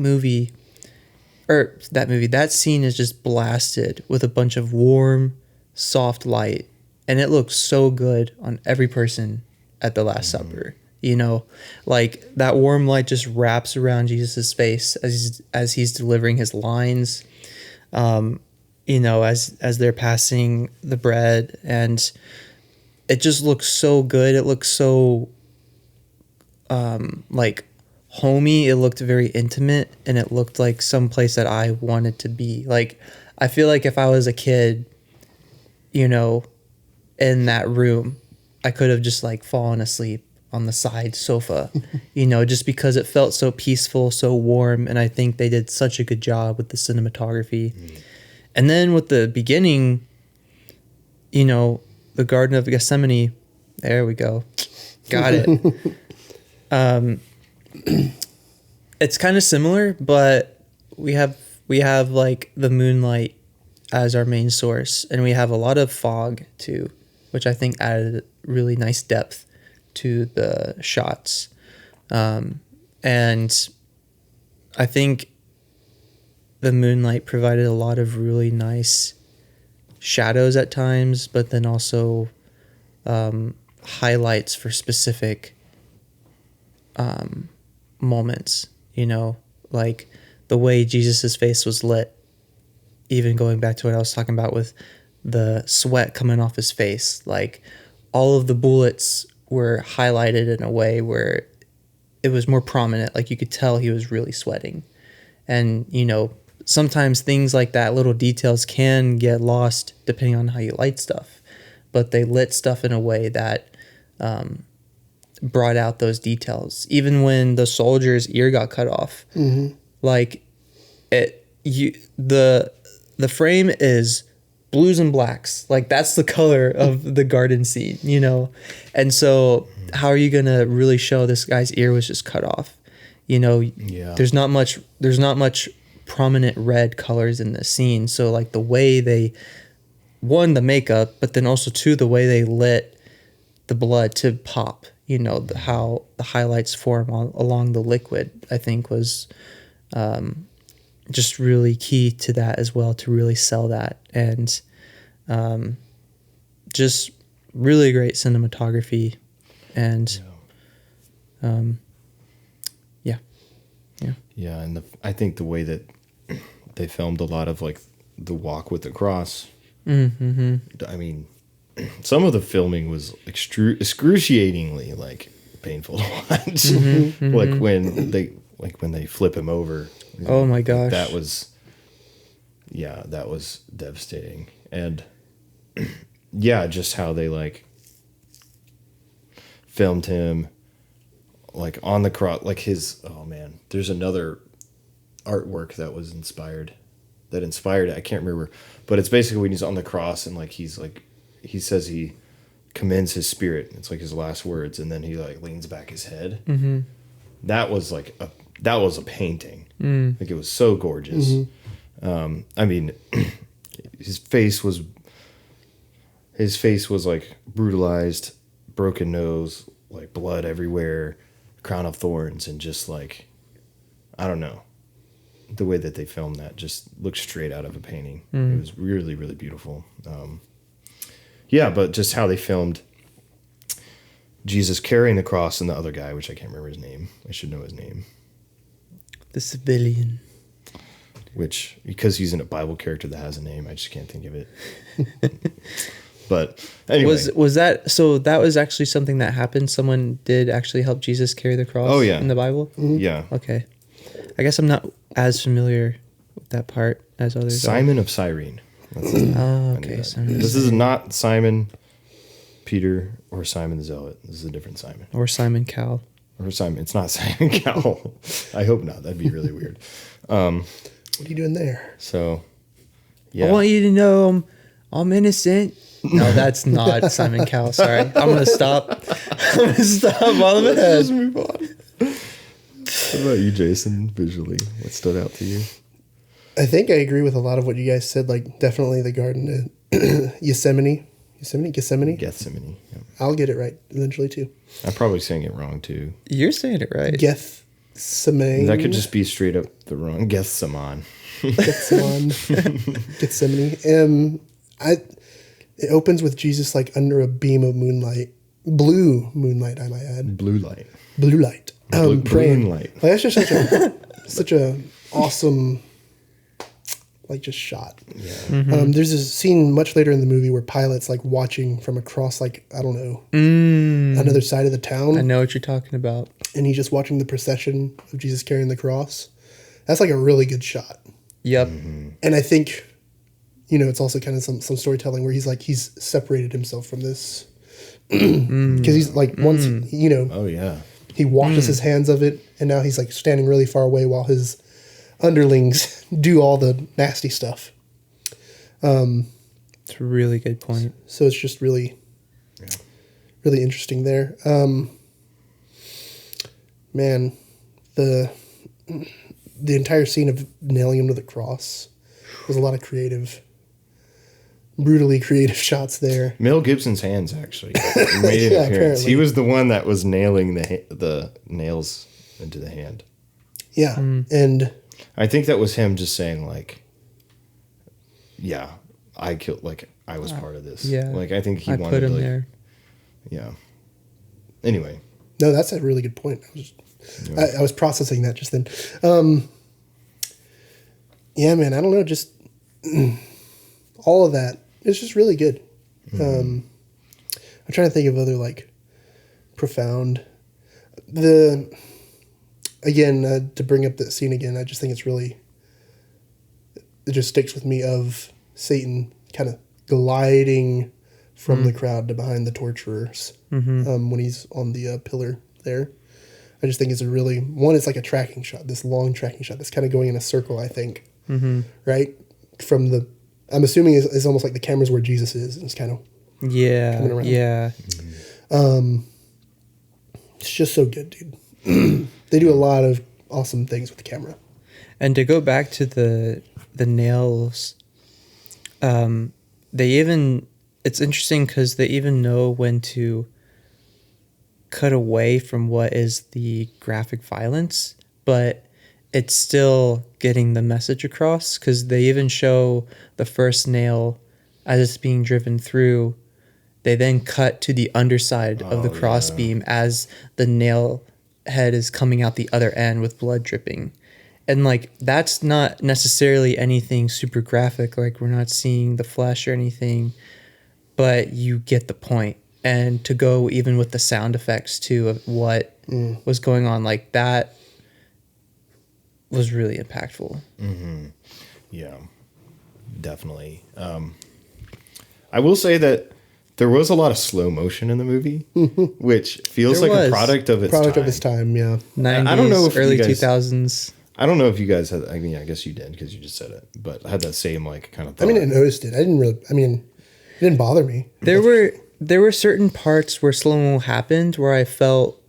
scene is just blasted with a bunch of warm, soft light, and it looks so good on every person at the Last Supper. You know, like that warm light just wraps around Jesus's face as he's delivering his lines. You know, as they're passing the bread, and it just looks so good. It looks so like homey. It looked very intimate, and it looked like some place that I wanted to be. Like, I feel like if I was a kid, you know, in that room, I could have just like fallen asleep on the side sofa, you know, just because it felt so peaceful, so warm. And I think they did such a good job with the cinematography. And then with the beginning, you know, the Garden of Gethsemane, there we go. Got it. It's kind of similar, but we have like the moonlight as our main source, and we have a lot of fog too, which I think added really nice depth to the shots. And I think the moonlight provided a lot of really nice shadows at times, but then also highlights for specific moments, you know, like the way Jesus's face was lit, even going back to what I was talking about with the sweat coming off his face. Like, all of the bullets were highlighted in a way where it was more prominent. Like, you could tell he was really sweating. And, you know, sometimes things like that, little details, can get lost depending on how you light stuff. But they lit stuff in a way that brought out those details. Even when the soldier's ear got cut off, like the frame is blues and blacks. Like, that's the color of the garden scene, you know? And so how are you going to really show this guy's ear was just cut off? You know, there's not much prominent red colors in the scene. So like the way they, one, the makeup, but then also two, the way they lit the blood to pop, you know, how the highlights form along the liquid, I think was just really key to that as well, to really sell that. And just really great cinematography. And yeah, and I think the way that they filmed a lot of like the walk with the cross. I mean, some of the filming was excruciatingly like painful to watch. Like when they flip him over. Oh my gosh, that was yeah, that was devastating. And yeah, just how they like filmed him like on the cross, like his, oh man, there's another artwork that inspired it. I can't remember, but it's basically when he's on the cross and like he's like, he says he commends his spirit. It's like his last words, and then he like leans back his head. Mm-hmm. That was a painting. Like it was so gorgeous. Mm-hmm. I mean, his face was like brutalized, broken nose, like blood everywhere, crown of thorns, and just like, I don't know, the way that they filmed that just looked straight out of a painting. It was really, really beautiful. Yeah, but just how they filmed Jesus carrying the cross and the other guy, which I can't remember his name. I should know his name. The civilian. Which, because he's in a Bible character that has a name, I just can't think of it. But anyway. Was that, so that was actually something that happened? Someone did actually help Jesus carry the cross in the Bible? Mm-hmm. Yeah. Okay. I guess I'm not as familiar with that part as others. Simon of Cyrene. Okay. This is not Simon Peter or Simon the Zealot. This is a different Simon. Or Simon Cowell. Or Simon. It's not Simon Cowell. I hope not. That'd be really weird. What are you doing there? So, yeah. I want you to know I'm innocent. No, that's not Simon Cowell. Sorry. I'm going to stop. While I'm ahead. Let's move on. What about you, Jason, visually? What stood out to you? I think I agree with a lot of what you guys said. Like, definitely the Garden of Gethsemane. Gethsemane. Yeah. I'll get it right eventually, too. I'm probably saying it wrong, too. You're saying it right. Gethsemane. That could just be straight up the wrong. Gethsemane. Gethsemane. It opens with Jesus, like, under a beam of moonlight. Blue moonlight, I might add. Blue light. Praying. Light. Like, that's just such a awesome, like, just shot. Yeah. Mm-hmm. There's a scene much later in the movie where Pilate's like watching from across, like, I don't know, another side of the town. I know what you're talking about. And he's just watching the procession of Jesus carrying the cross. That's like a really good shot. Yep. Mm-hmm. And I think, it's also kind of some storytelling where he's separated himself from this. Because he's like, once, Oh, yeah. he washes his hands of it, and now he's like standing really far away while his underlings do all the nasty stuff. It's a really good point. So it's just really, really interesting there. Man, the entire scene of nailing him to the cross was a lot of brutally creative shots there. Mel Gibson's hands actually made an appearance. Apparently. He was the one that was nailing the nails into the hand. Yeah, and I think that was him just saying like, "Yeah, I killed. Like I was part of this. Yeah, like I think he wanted put him like, there. Yeah. Anyway, no, that's a really good point. I was processing that just then. Yeah, man, I don't know, just all of that. It's just really good. I'm trying to think of other like profound. To bring up that scene again, I just think it just sticks with me of Satan kind of gliding from the crowd to behind the torturers when he's on the pillar there. I just think it's it's like a tracking shot, this long tracking shot that's kind of going in a circle, I think. Right? I'm assuming it's almost like the camera's where Jesus is, and it's kind of coming around. Yeah. It's just so good, dude. They do a lot of awesome things with the camera. And to go back to the nails, it's interesting because they even know when to cut away from what is the graphic violence, but it's still getting the message across, because they even show the first nail as it's being driven through. They then cut to the underside of the crossbeam as the nail head is coming out the other end with blood dripping. And like, that's not necessarily anything super graphic. Like, we're not seeing the flesh or anything, but you get the point. And to go even with the sound effects too of what was going on, like that was really impactful. Yeah. definitely. I will say that there was a lot of slow motion in the movie, which feels There like was. a product of its time. Yeah. 90s, I don't know if early you guys- 2000s. I don't know if you guys had. I mean, I guess you did because you just said it, but I had that same like kind of thought. I mean, I noticed it. I didn't really. I mean, it didn't bother me. There were certain parts where slow-mo happened where I felt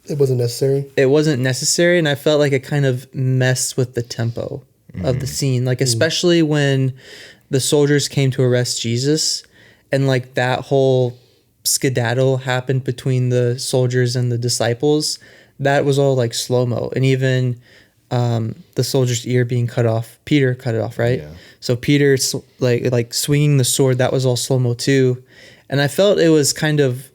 It wasn't necessary. it wasn't necessary, and I felt like it kind of messed with the tempo of the scene. Like, especially when the soldiers came to arrest Jesus, and like that whole skedaddle happened between the soldiers and the disciples. That was all like slow-mo. And even the soldier's ear being cut off, Peter cut it off, right? Yeah. So Peter like swinging the sword, that was all slow-mo too. And I felt it was kind of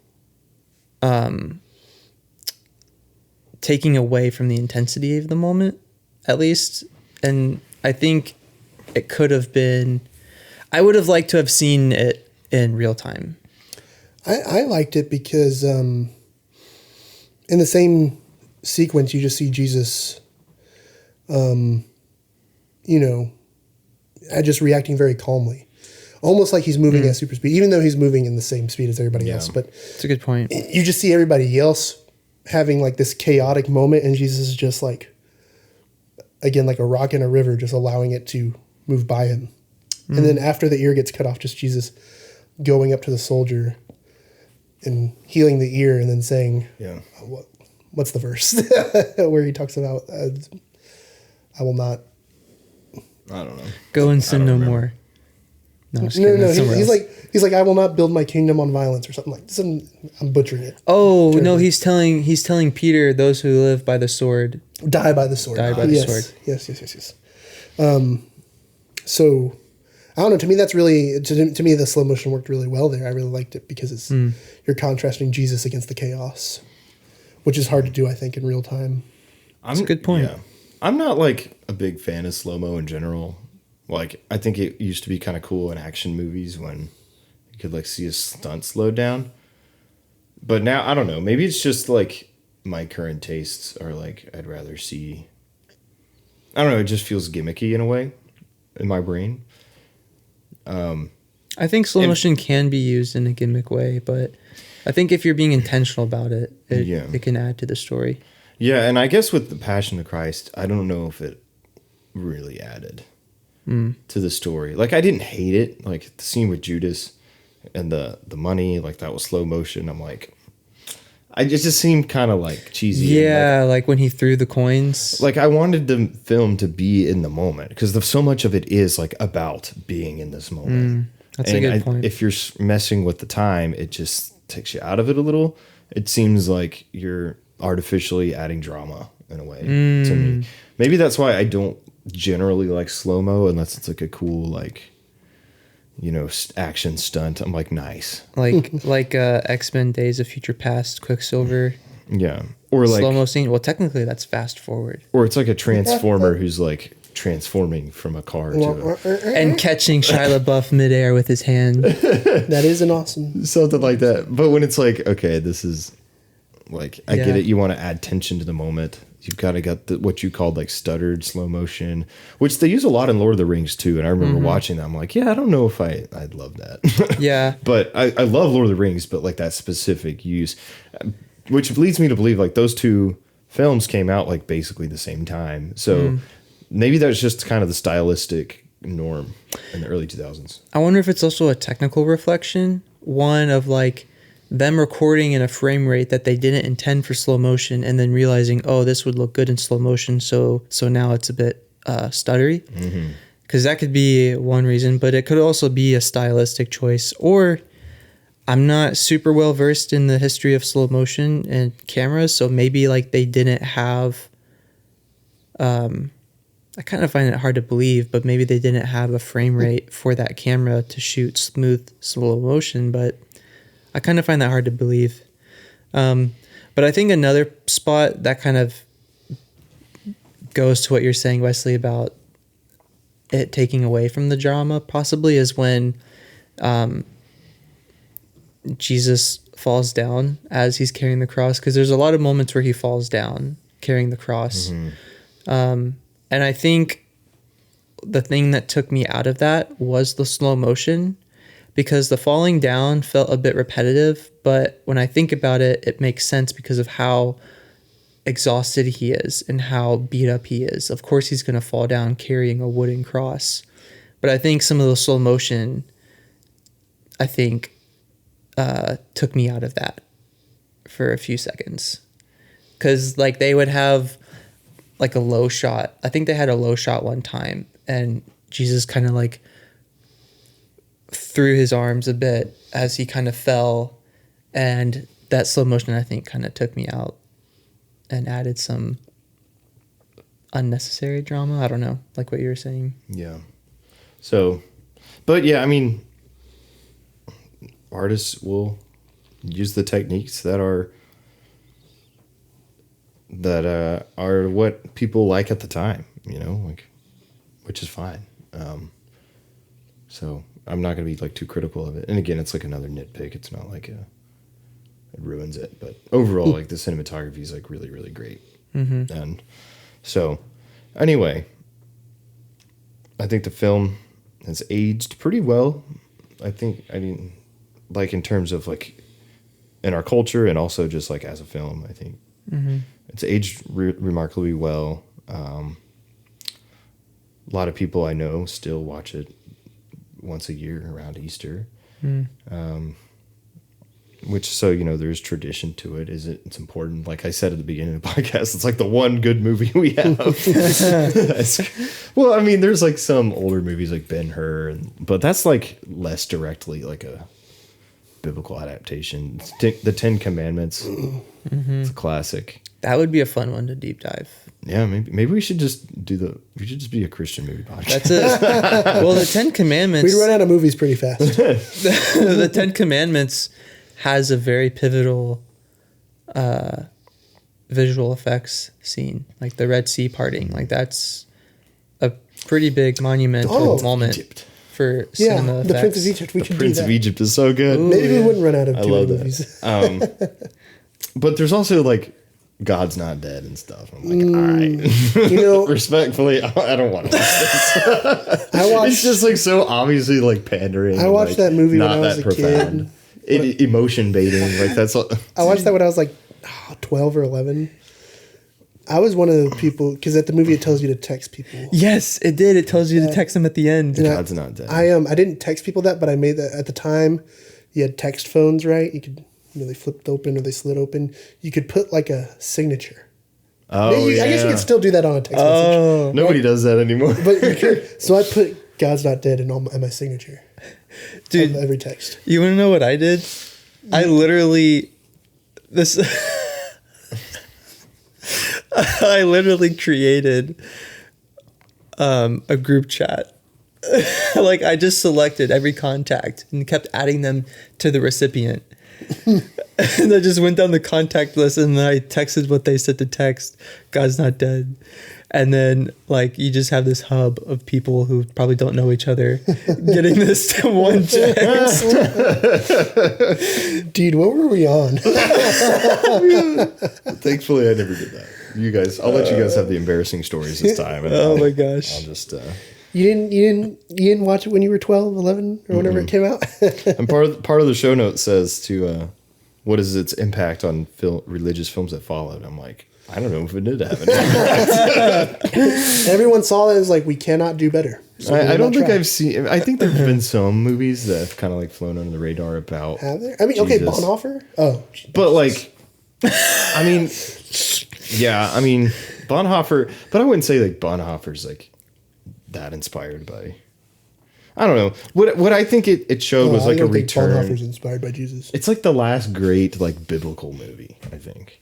taking away from the intensity of the moment, at least. And I think it could have been, I would have liked to have seen it in real time. I liked it because in the same sequence, you just see Jesus, just reacting very calmly, almost like he's moving at super speed, even though he's moving in the same speed as everybody else. But It's a good point. you just see everybody else having like this chaotic moment, and Jesus is just like, again, like a rock in a river, just allowing it to move by him. And then after the ear gets cut off, just Jesus going up to the soldier and healing the ear, and then saying, Yeah. what's the verse where he talks about, I will not. I don't know. Go and sin I no don't more. No, I'm just No, kidding. no, That's somewhere he's else. like, I will not build my kingdom on violence or something like this. I'm butchering it. Oh no, Terribly. he's telling Peter, those who live by the sword. Die by the sword. Die by the sword. Yes. So, I don't know. To me, that's really, to me, the slow motion worked really well there. I really liked it because it's you're contrasting Jesus against the chaos, which is hard to do, I think, in real time. That's a good point. Yeah. I'm not like a big fan of slow-mo in general. Like, I think it used to be kind of cool in action movies when you could like see a stunt slowed down. But now, I don't know. Maybe it's just like my current tastes are like, I'd rather see, I don't know. It just feels gimmicky in a way in my brain. I think slow motion can be used in a gimmick way, but I think if you're being intentional about it, it can add to the story. Yeah, and I guess with the Passion of Christ, I don't know if it really added to the story. Like, I didn't hate it. Like, the scene with Judas and the money, like, that was slow motion. I'm like, it just seemed kind of, like, cheesy. Yeah, like when he threw the coins. Like, I wanted the film to be in the moment because so much of it is, like, about being in this moment. That's a good point. If you're messing with the time, it just takes you out of it a little. It seems like you're artificially adding drama in a way to me. Maybe that's why I don't generally like slow-mo unless it's like a cool, like, action stunt. I'm like, nice. Like X-Men Days of Future Past, Quicksilver. Yeah. Or like slow-mo scene. Well, technically that's fast forward. Or it's like a transformer who's like transforming from a car to and catching Shia LaBeouf midair with his hand. That is an awesome something like that. But when it's like, okay, this is like, I get Yeah. it. You want to add tension to the moment. You've got to get what you called like stuttered slow motion, which they use a lot in Lord of the Rings too. And I remember watching that. I'm like, yeah, I don't know if I'd love that. Yeah. But I love Lord of the Rings, but like that specific use, which leads me to believe like those two films came out like basically the same time. So maybe that's just kind of the stylistic norm in the early 2000s. I wonder if it's also a technical reflection. One of like them recording in a frame rate that they didn't intend for slow motion and then realizing, oh, this would look good in slow motion. So now it's a bit stuttery. Because that could be one reason, but it could also be a stylistic choice. Or I'm not super well versed in the history of slow motion and cameras. So maybe like they didn't have, I kind of find it hard to believe, but maybe they didn't have a frame rate for that camera to shoot smooth slow motion, but I kind of find that hard to believe. But I think another spot that kind of goes to what you're saying, Wesley, about it taking away from the drama possibly is when Jesus falls down as he's carrying the cross, because there's a lot of moments where he falls down carrying the cross. And I think the thing that took me out of that was the slow motion, because the falling down felt a bit repetitive. But when I think about it, it makes sense because of how exhausted he is and how beat up he is. Of course, he's going to fall down carrying a wooden cross. But I think some of the slow motion, I think, took me out of that for a few seconds. Because like they would have like a low shot. I think they had a low shot one time, and Jesus kind of like threw his arms a bit as he kind of fell, and that slow motion I think kind of took me out and added some unnecessary drama. I don't know, like what you were saying. Yeah. So, but yeah, I mean, artists will use the techniques that are what people like at the time, you know, like, which is fine. So I'm not going to be like too critical of it. And again, it's like another nitpick. It's not like it ruins it, but overall, like the cinematography is like really, really great. Mm-hmm. And so anyway, I think the film has aged pretty well. I mean, like in terms of like in our culture and also just like as a film, I think it's aged remarkably well. A lot of people I know still watch it once a year around Easter. Which, so, you know, there's tradition to it. It's important. Like I said at the beginning of the podcast, it's like the one good movie we have. Well, I mean, there's like some older movies like Ben-Hur, but that's like less directly like a biblical adaptation. The Ten Commandments. It's a classic. That would be a fun one to deep dive. Yeah, maybe we should just be a Christian movie podcast. That's it. Well, the Ten Commandments. We'd run out of movies pretty fast. The Ten Commandments has a very pivotal visual effects scene, like the Red Sea parting. Like that's a pretty big monumental moment for cinema effects. The Prince of Egypt. The Prince of Egypt is so good. Ooh, maybe we wouldn't run out of too many movies. But there's also like God's Not Dead and stuff. I'm like, all right. You know, respectfully, I don't want to watch this. It's just like so obviously like pandering. I watched that movie when I was a kid. Emotion baiting, like that's all. I watched that when I was like 12 or 11. I was one of the people, because at the movie it tells you to text people. Yes, it did. It tells you to text them at the end. God's Not Dead. I didn't text people that, but I made that at the time. You had text phones, right? You could, you know, they flipped open or they slid open. You could put like a signature. Oh, yeah. I guess you could still do that on a text message. Nobody does that anymore. But you could, so I put God's Not Dead in my signature. Dude, every text. You want to know what I did? I literally created a group chat. Like I just selected every contact and kept adding them to the recipient. And I just went down the contact list and then I texted what they said to text. God's Not Dead. And then, like, you just have this hub of people who probably don't know each other getting this to one text. Dude, what were we on? Thankfully, I never did that. You guys, I'll let you guys have the embarrassing stories this time. And my gosh. I'll just... You didn't watch it when you were 12, 11, or whenever it came out? And part of the show note says to, what is its impact on religious films that followed? I'm like... I don't know if it did have an impact. Everyone saw it as like, we cannot do better. So I don't think I've seen... I think there have been some movies that have kind of like flown under the radar about... Have there? I mean, Jesus. Okay, Bonhoeffer? Oh. But like... I mean... Yeah, I mean, Bonhoeffer... But I wouldn't say like Bonhoeffer's like that inspired by... I don't know. What I think it showed was like a return... Bonhoeffer's inspired by Jesus. It's like the last great like biblical movie, I think.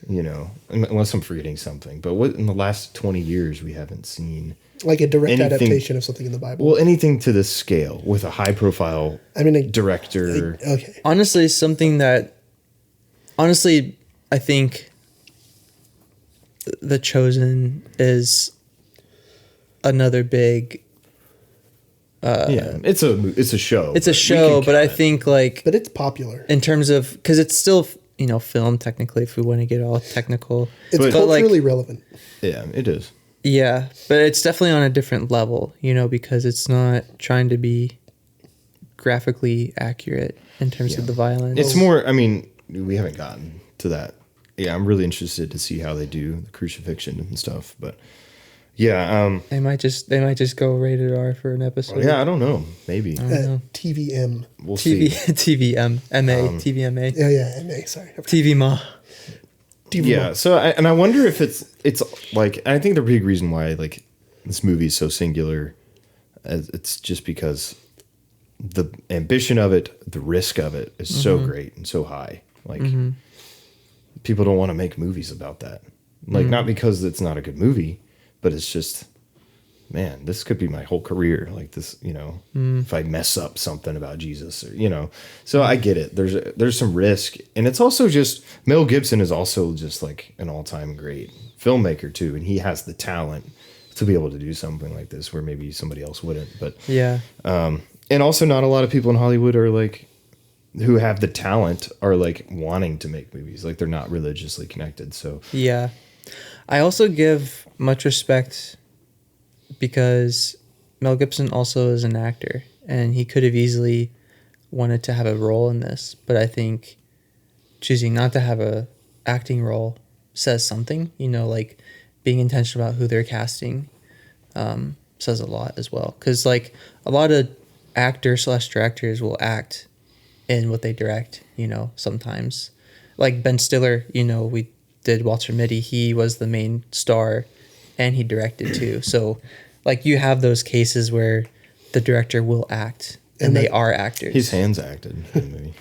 You know, unless I'm forgetting something. But what in the last 20 years we haven't seen like a direct adaptation of something in the Bible. Well, anything to this scale with a high profile director. Okay. Honestly, I think The Chosen is another big it's a show. It's a show, but I think like but it's popular in terms of because it's still film technically if we want to get all technical. It's culturally relevant. Yeah, it is. Yeah, but it's definitely on a different level, because it's not trying to be graphically accurate in terms of the violence. It's more, I mean, we haven't gotten to that. Yeah, I'm really interested to see how they do the crucifixion and stuff, but yeah. They might just go rated R for an episode. Yeah, I don't know. Maybe. TVM. We'll see. TVM. MA. TVMA. Yeah, MA, sorry. TV Ma. Yeah, so I wonder if it's like, I think the big reason why like this movie is so singular, it's just because the ambition of it, the risk of it is so great and so high. Like people don't want to make movies about that. Like not because it's not a good movie, but it's just, man, this could be my whole career. Like this, if I mess up something about Jesus or, so I get it. There's some risk. And it's also just, Mel Gibson is also just like an all-time great filmmaker too. And he has the talent to be able to do something like this where maybe somebody else wouldn't, but yeah. And also not a lot of people in Hollywood are like, who have the talent are like wanting to make movies. Like they're not religiously connected. So yeah, I also give much respect because Mel Gibson also is an actor and he could have easily wanted to have a role in this, but I think choosing not to have a acting role says something, like being intentional about who they're casting says a lot as well. Because like a lot of actors/directors will act in what they direct, sometimes. Like Ben Stiller, we did Walter Mitty. He was the main star and he directed too. So like you have those cases where the director will act and they are actors. his hands acted in the movie.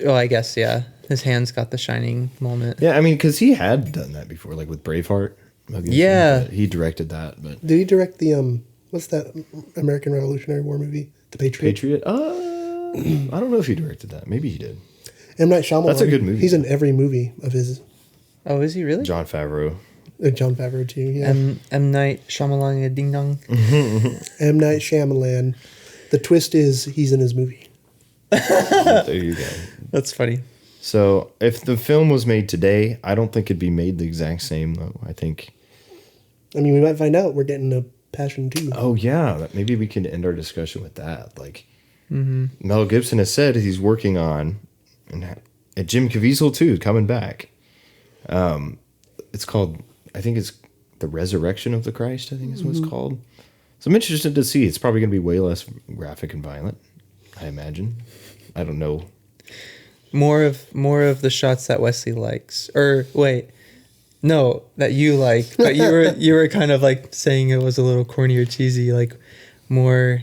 Well, I guess, yeah. His hands got the shining moment. Yeah, I mean, because he had done that before, like with Braveheart. Yeah. He directed that. But did he direct the, what's that American Revolutionary War movie? The Patriot? I don't know if he directed that. Maybe he did. M. Night Shyamalan. That's a good movie. He's in every movie of his. Oh, is he really? Jon Favreau. Jon Favreau too, yeah. M. Night Shyamalan, ding dong. M. Night Shyamalan. The twist is he's in his movie. There you go. That's funny. So if the film was made today, I don't think it'd be made the exact same, though. I mean, we might find out. We're getting a Passion too. Oh, yeah. Maybe we can end our discussion with that. Like, Mel Gibson has said he's working on, and Jim Caviezel, too, coming back. It's called, I think it's The Resurrection of the Christ, I think is what it's called. So I'm interested to see. It's probably going to be way less graphic and violent, I imagine. I don't know. More of the shots that Wesley likes. Or wait, no, that you like. But you were kind of like saying it was a little corny or cheesy, like more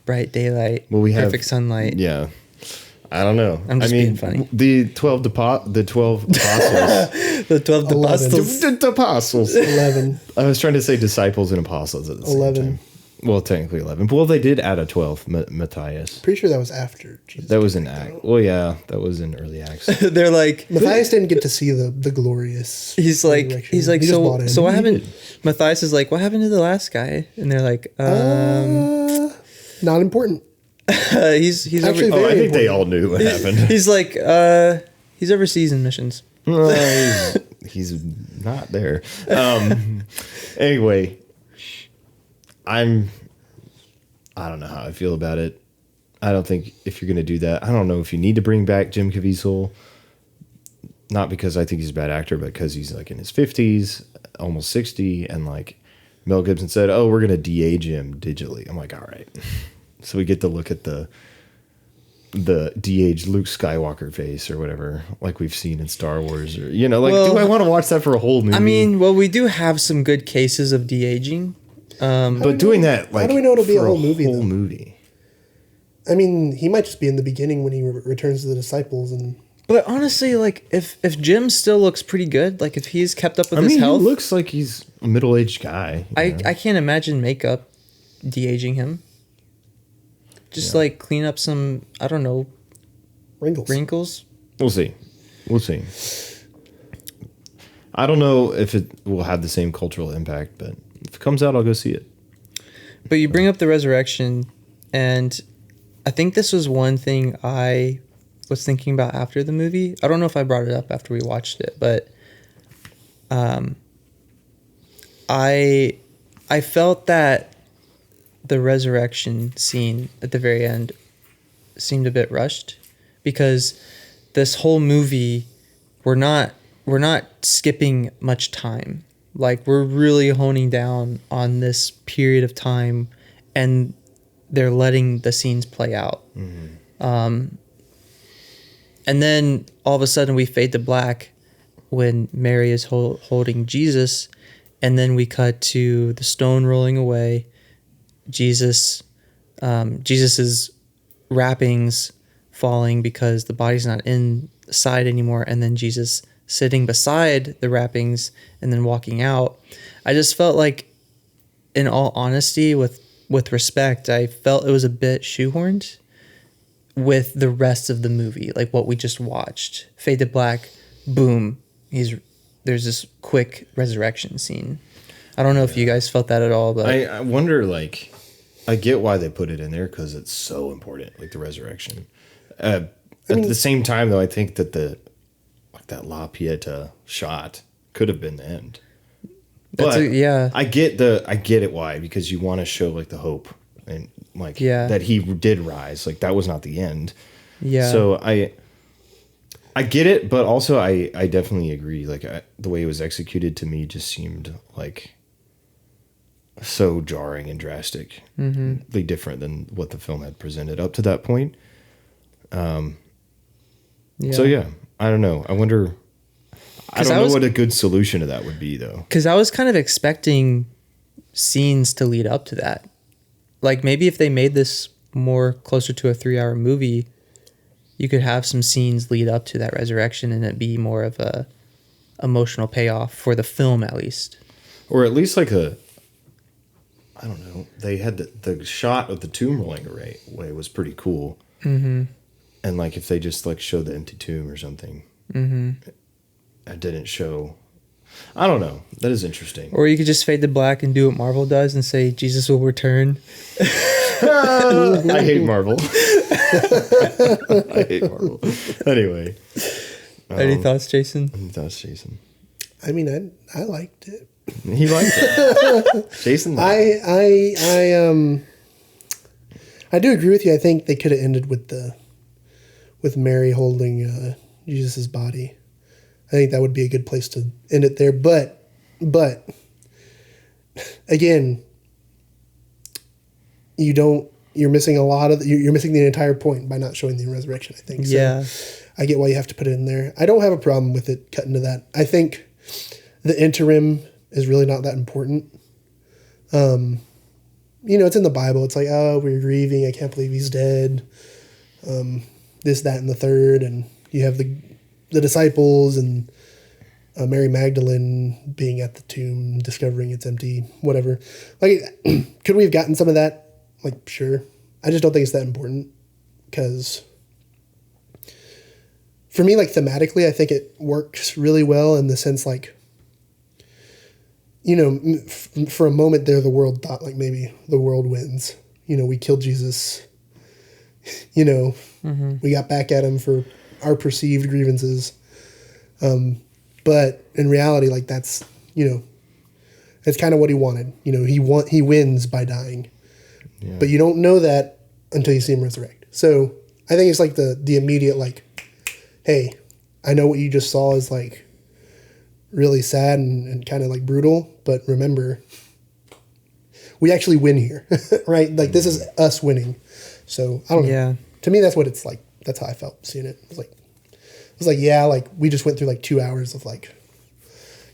bright daylight, perfect sunlight. Yeah. I don't know. I'm just being funny. The 12 apostles. The 12 apostles. The apostles. 11. I was trying to say disciples and apostles at the same 11. time. Well, technically 11. Well, they did add a 12th, Matthias. Pretty sure that was after Jesus. That was in Act. Well, yeah, that was in early Acts. They're like, Matthias didn't get to see the glorious. He's like, he so what happened? Matthias is like, what happened to the last guy? And they're like, not important. he's Actually over, I think they all knew what happened. He's like, he's overseas in missions. He's not there. Anyway, I don't know how I feel about it. I don't think if you're going to do that, I don't know if you need to bring back Jim Caviezel. Not because I think he's a bad actor, but because he's like in his 50s, almost 60, and like Mel Gibson said, "Oh, we're going to de-age him digitally." I'm like, all right. So we get to look at the de-aged Luke Skywalker face or whatever, like we've seen in Star Wars, or do I want to watch that for a whole movie? I mean, well, we do have some good cases of de-aging. But doing that, like, how do we know it'll be a whole movie? Movie. I mean, he might just be in the beginning when he returns to the disciples, and. But honestly, like if Jim still looks pretty good, like if he's kept up with his health, he looks like he's a middle-aged guy. I can't imagine makeup de-aging him. Just like clean up some, I don't know, wrinkles. We'll see. I don't know if it will have the same cultural impact, but if it comes out, I'll go see it. But you bring up the resurrection, and I think this was one thing I was thinking about after the movie. I don't know if I brought it up after we watched it, but I I felt that the resurrection scene at the very end seemed a bit rushed, because this whole movie, we're not skipping much time. Like, we're really honing down on this period of time, and they're letting the scenes play out. And then all of a sudden we fade to black when Mary is holding Jesus, and then we cut to the stone rolling away, Jesus's wrappings falling because the body's not inside anymore, and then Jesus sitting beside the wrappings and then walking out. I just felt like, in all honesty, with respect, I felt it was a bit shoehorned with the rest of the movie, like what we just watched. Fade to black, boom, there's this quick resurrection scene. I don't know if you guys felt that at all, but I wonder, like, I get why they put it in there, because it's so important, like the resurrection. At the same time, though, I think that that La Pieta shot could have been the end. But I get it why, because you want to show like the hope and like that he did rise. Like, that was not the end. Yeah. So I get it, but also I definitely agree. Like, the way it was executed to me just seemed like so jarring and drastically different than what the film had presented up to that point. So yeah, I don't know. I wonder. I don't know what a good solution to that would be, though. Because I was kind of expecting scenes to lead up to that. Like, maybe if they made this more closer to a 3-hour movie, you could have some scenes lead up to that resurrection, and it be more of a emotional payoff for the film, at least. Or at least like I don't know. They had the shot of the tomb rolling away was pretty cool. Mm-hmm. And like, if they just like showed the empty tomb or something. Mm-hmm. I didn't show. I don't know. That is interesting. Or you could just fade to black and do what Marvel does and say Jesus will return. I hate Marvel. I hate Marvel. Anyway. Any thoughts, Jason? I mean, I liked it. He liked it. Jason liked it. I do agree with you. I think they could have ended with Mary holding Jesus' body. I think that would be a good place to end it there. But again, you're missing a lot of you're missing the entire point by not showing the resurrection, I think. So yeah. I get why you have to put it in there. I don't have a problem with it cutting to that. I think the interim is really not that important. It's in the Bible. It's like, oh, we're grieving. I can't believe he's dead. This, that, and the third. And you have the disciples and Mary Magdalene being at the tomb, discovering it's empty, whatever. Like, could we have gotten some of that? Like, sure. I just don't think it's that important, because for me, like, thematically, I think it works really well in the sense, like, for a moment there, the world thought like maybe the world wins. We killed Jesus. Mm-hmm. We got back at him for our perceived grievances. But in reality, like, that's, it's kind of what he wanted. He wins by dying. Yeah. But you don't know that until you see him resurrect. So I think it's like the immediate, like, hey, I know what you just saw is like really sad and kind of like brutal, but remember, we actually win here, right? Like, this is us winning. So I don't know. To me, that's what it's like. That's how I felt seeing it. It was like, yeah, like, we just went through like 2 hours of like,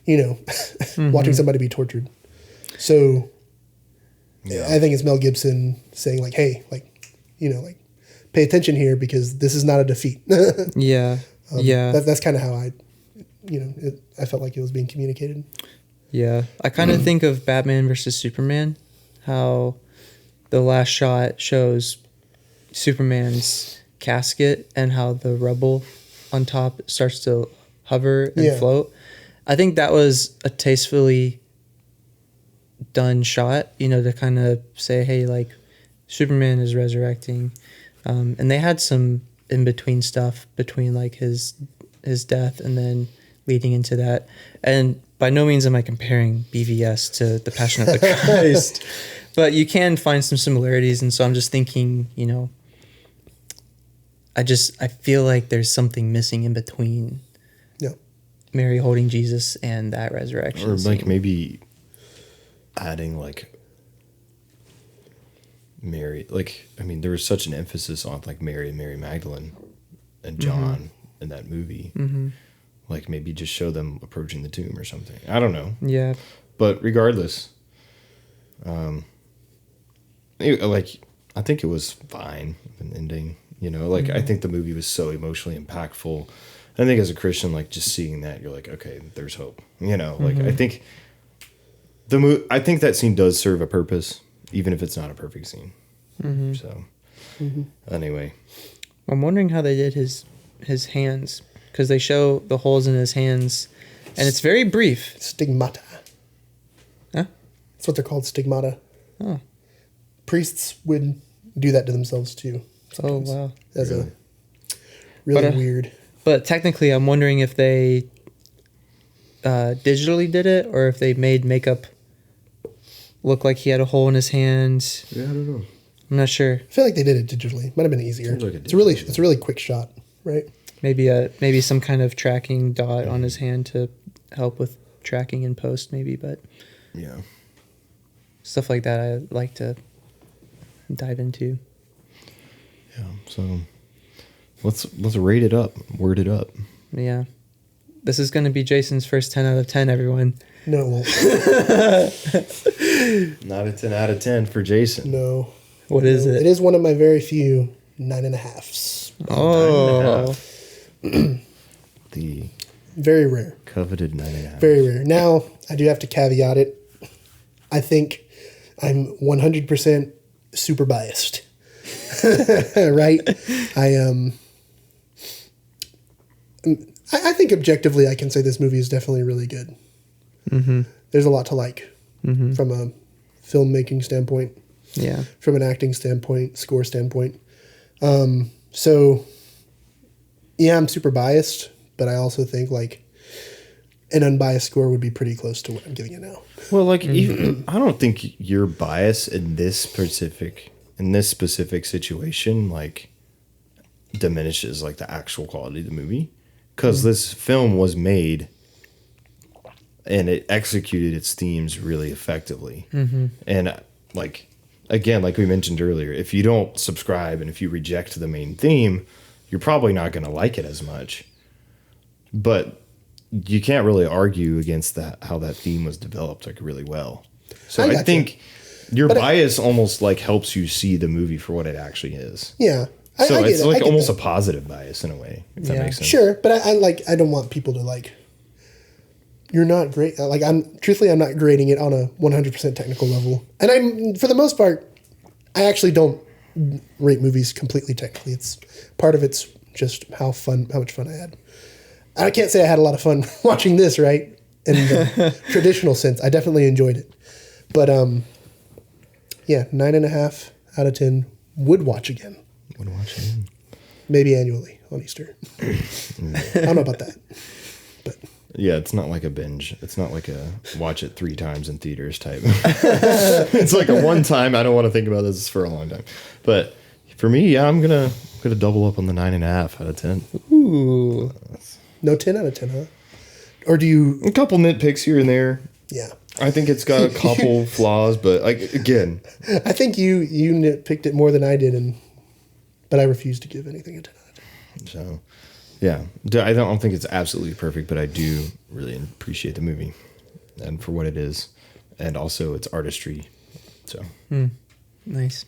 mm-hmm. watching somebody be tortured. So I think it's Mel Gibson saying like, hey, like, like, pay attention here, because this is not a defeat. Yeah. That's kind of how I felt like it was being communicated. Yeah. I kind of think of Batman versus Superman, how the last shot shows Superman's casket and how the rubble on top starts to hover and float. I think that was a tastefully done shot, to kind of say, hey, like, Superman is resurrecting. And they had some in-between stuff between like his death and then leading into that. And by no means am I comparing BVS to The Passion of the Christ, but you can find some similarities. And so I'm just thinking, you know, I feel like there's something missing in between Mary holding Jesus and that resurrection. Or like maybe adding like Mary, like, I mean, there was such an emphasis on like Mary and Mary Magdalene and John in that movie. Like maybe just show them approaching the tomb or something. I don't know. Yeah. But regardless, like, I think it was fine, an ending, you know, like, I think the movie was so emotionally impactful. I think as a Christian, like, just seeing that, you're like, okay, there's hope, you know, like, I think I think that scene does serve a purpose, even if it's not a perfect scene. So, anyway. I'm wondering how they did his hands, because they show the holes in his hands, and it's very brief. Stigmata. Huh? That's what they're called, stigmata. Oh. Priests would do that to themselves too. Sometimes. Oh, wow. That's really weird. But technically, I'm wondering if they digitally did it, or if they made makeup look like he had a hole in his hand. Yeah, I don't know. I'm not sure. I feel like they did it digitally. Might have been easier. Like it's a really quick shot, right? Maybe some kind of tracking dot on his hand to help with tracking in post, maybe. But yeah, stuff like that I like to dive into. Yeah, so let's rate it up, word it up. Yeah, this is going to be Jason's first 10 out of 10. Everyone. No, it won't. Not a 10 out of 10 for Jason. No. What is it? It is one of my very few 9.5s. Oh. 9.5. The very rare. Coveted 9.5. Very rare. Now, I do have to caveat it. I think I'm 100% super biased. Right? I think objectively I can say this movie is definitely really good. There's a lot to like from a filmmaking standpoint. Yeah. From an acting standpoint, score standpoint. So, yeah, I'm super biased, but I also think like an unbiased score would be pretty close to what I'm giving it now. Well, like even, I don't think your bias in this specific situation like diminishes like the actual quality of the movie, because this film was made and it executed its themes really effectively. And like, again, like we mentioned earlier, if you don't subscribe and if you reject the main theme, you're probably not going to like it as much. But you can't really argue against that, how that theme was developed like really well. So I think your bias almost like helps you see the movie for what it actually is. Yeah. So it's like almost a positive bias in a way, if that makes sense. Sure, but I don't want people to like, you're not great. Like I'm not grading it on a 100% technical level. And I'm, for the most part, I actually don't rate movies completely technically. It's part of it's just how much fun I had. I can't say I had a lot of fun watching this, right? In the traditional sense, I definitely enjoyed it. But yeah, 9.5 out of 10 would watch again. Would watch again. Maybe annually on Easter. I don't know about that, but. Yeah, it's not like a binge. It's not like a watch it 3 times in theaters type. It's like a one time. I don't want to think about this for a long time. But for me, yeah, I'm gonna double up on the 9.5 out of 10. Ooh, no 10 out of 10, huh? Or do you? A couple nitpicks here and there. Yeah. I think it's got a couple flaws, but like again, I think you nitpicked it more than I did, but I refuse to give anything a 10 out of 10. So. Yeah, I don't think it's absolutely perfect, but I do really appreciate the movie and for what it is, and also its artistry. So, nice.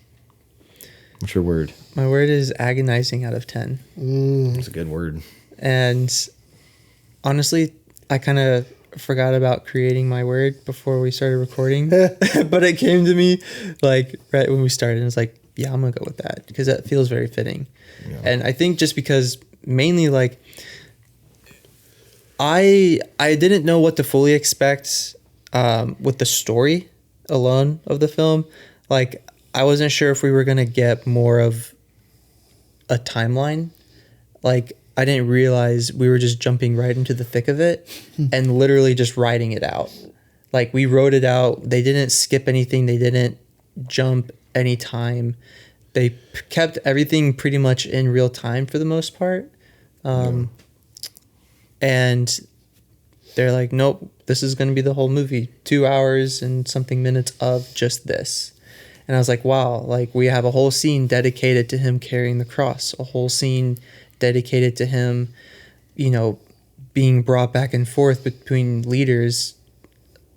What's your word? My word is agonizing out of 10. That's a good word. And honestly, I kind of forgot about creating my word before we started recording, but it came to me like right when we started, and it's like, yeah, I'm gonna go with that because that feels very fitting. Yeah. And I think just because. Mainly like I didn't know what to fully expect with the story alone of the film. Like I wasn't sure if we were going to get more of a timeline. Like I didn't realize we were just jumping right into the thick of it and literally just writing it out. Like, we wrote it out. They didn't skip anything. They didn't jump any time. They kept everything pretty much in real time for the most part. And they're like, nope, this is going to be the whole movie. 2 hours and something minutes of just this. And I was like, wow, like, we have a whole scene dedicated to him carrying the cross, a whole scene dedicated to him, being brought back and forth between leaders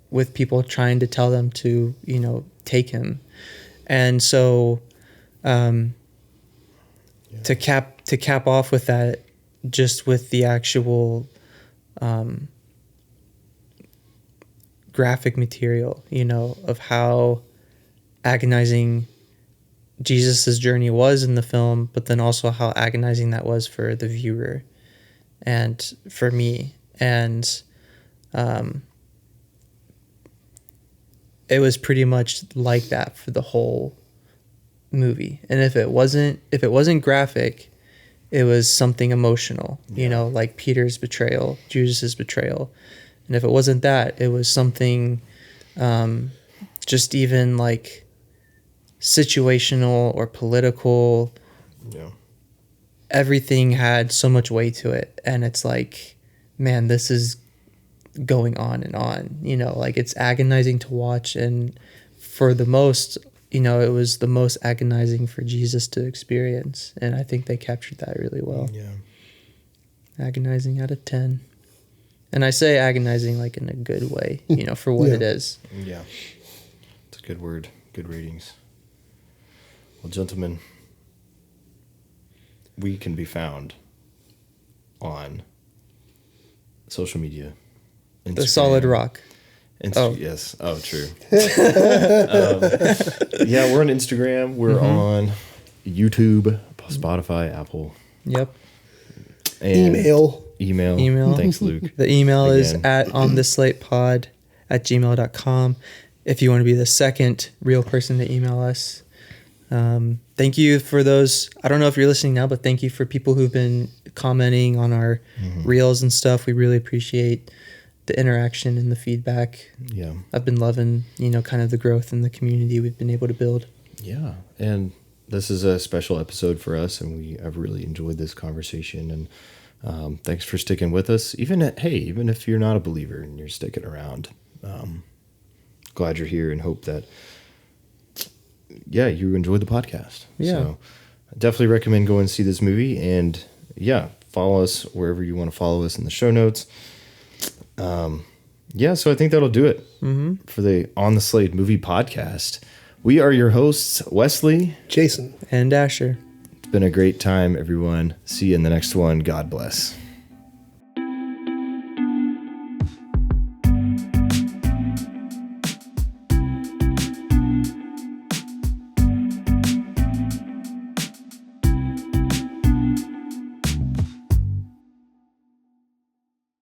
with people trying to tell them to, take him. And so to cap off with that, just with the actual graphic material, of how agonizing Jesus's journey was in the film, but then also how agonizing that was for the viewer and for me. And it was pretty much like that for the whole movie. And if it wasn't graphic, it was something emotional, like Peter's betrayal, Judas's betrayal. And if it wasn't that, it was something just even like situational or political. Yeah. Everything had so much weight to it. And it's like, man, this is going on and on, like, it's agonizing to watch. And for the most, it was the most agonizing for Jesus to experience. And I think they captured that really well. Yeah. Agonizing out of 10. And I say agonizing like in a good way, for what it is. Yeah. It's a good word. Good ratings. Well, gentlemen, we can be found on social media. Instagram. The Solid Rock. Yes. Oh, true. Yeah, we're on Instagram. We're on YouTube, Spotify, Apple. Yep. And Email. Thanks, Luke. The email is at onthislatepod@gmail.com. If you want to be the second real person to email us. Thank you for those. I don't know if you're listening now, but thank you for people who've been commenting on our reels and stuff. We really appreciate the interaction and the feedback. Yeah. I've been loving, kind of the growth in the community we've been able to build. Yeah. And this is a special episode for us, and I've really enjoyed this conversation. And thanks for sticking with us. Even if you're not a believer and you're sticking around, glad you're here and hope that, you enjoyed the podcast. Yeah. So I definitely recommend going and see this movie. And follow us wherever you want to follow us in the show notes. So I think that'll do it for the On the Slate Movie Podcast. We are your hosts, Wesley, Jason, and Asher. It's been a great time, everyone. See you in the next one. God bless.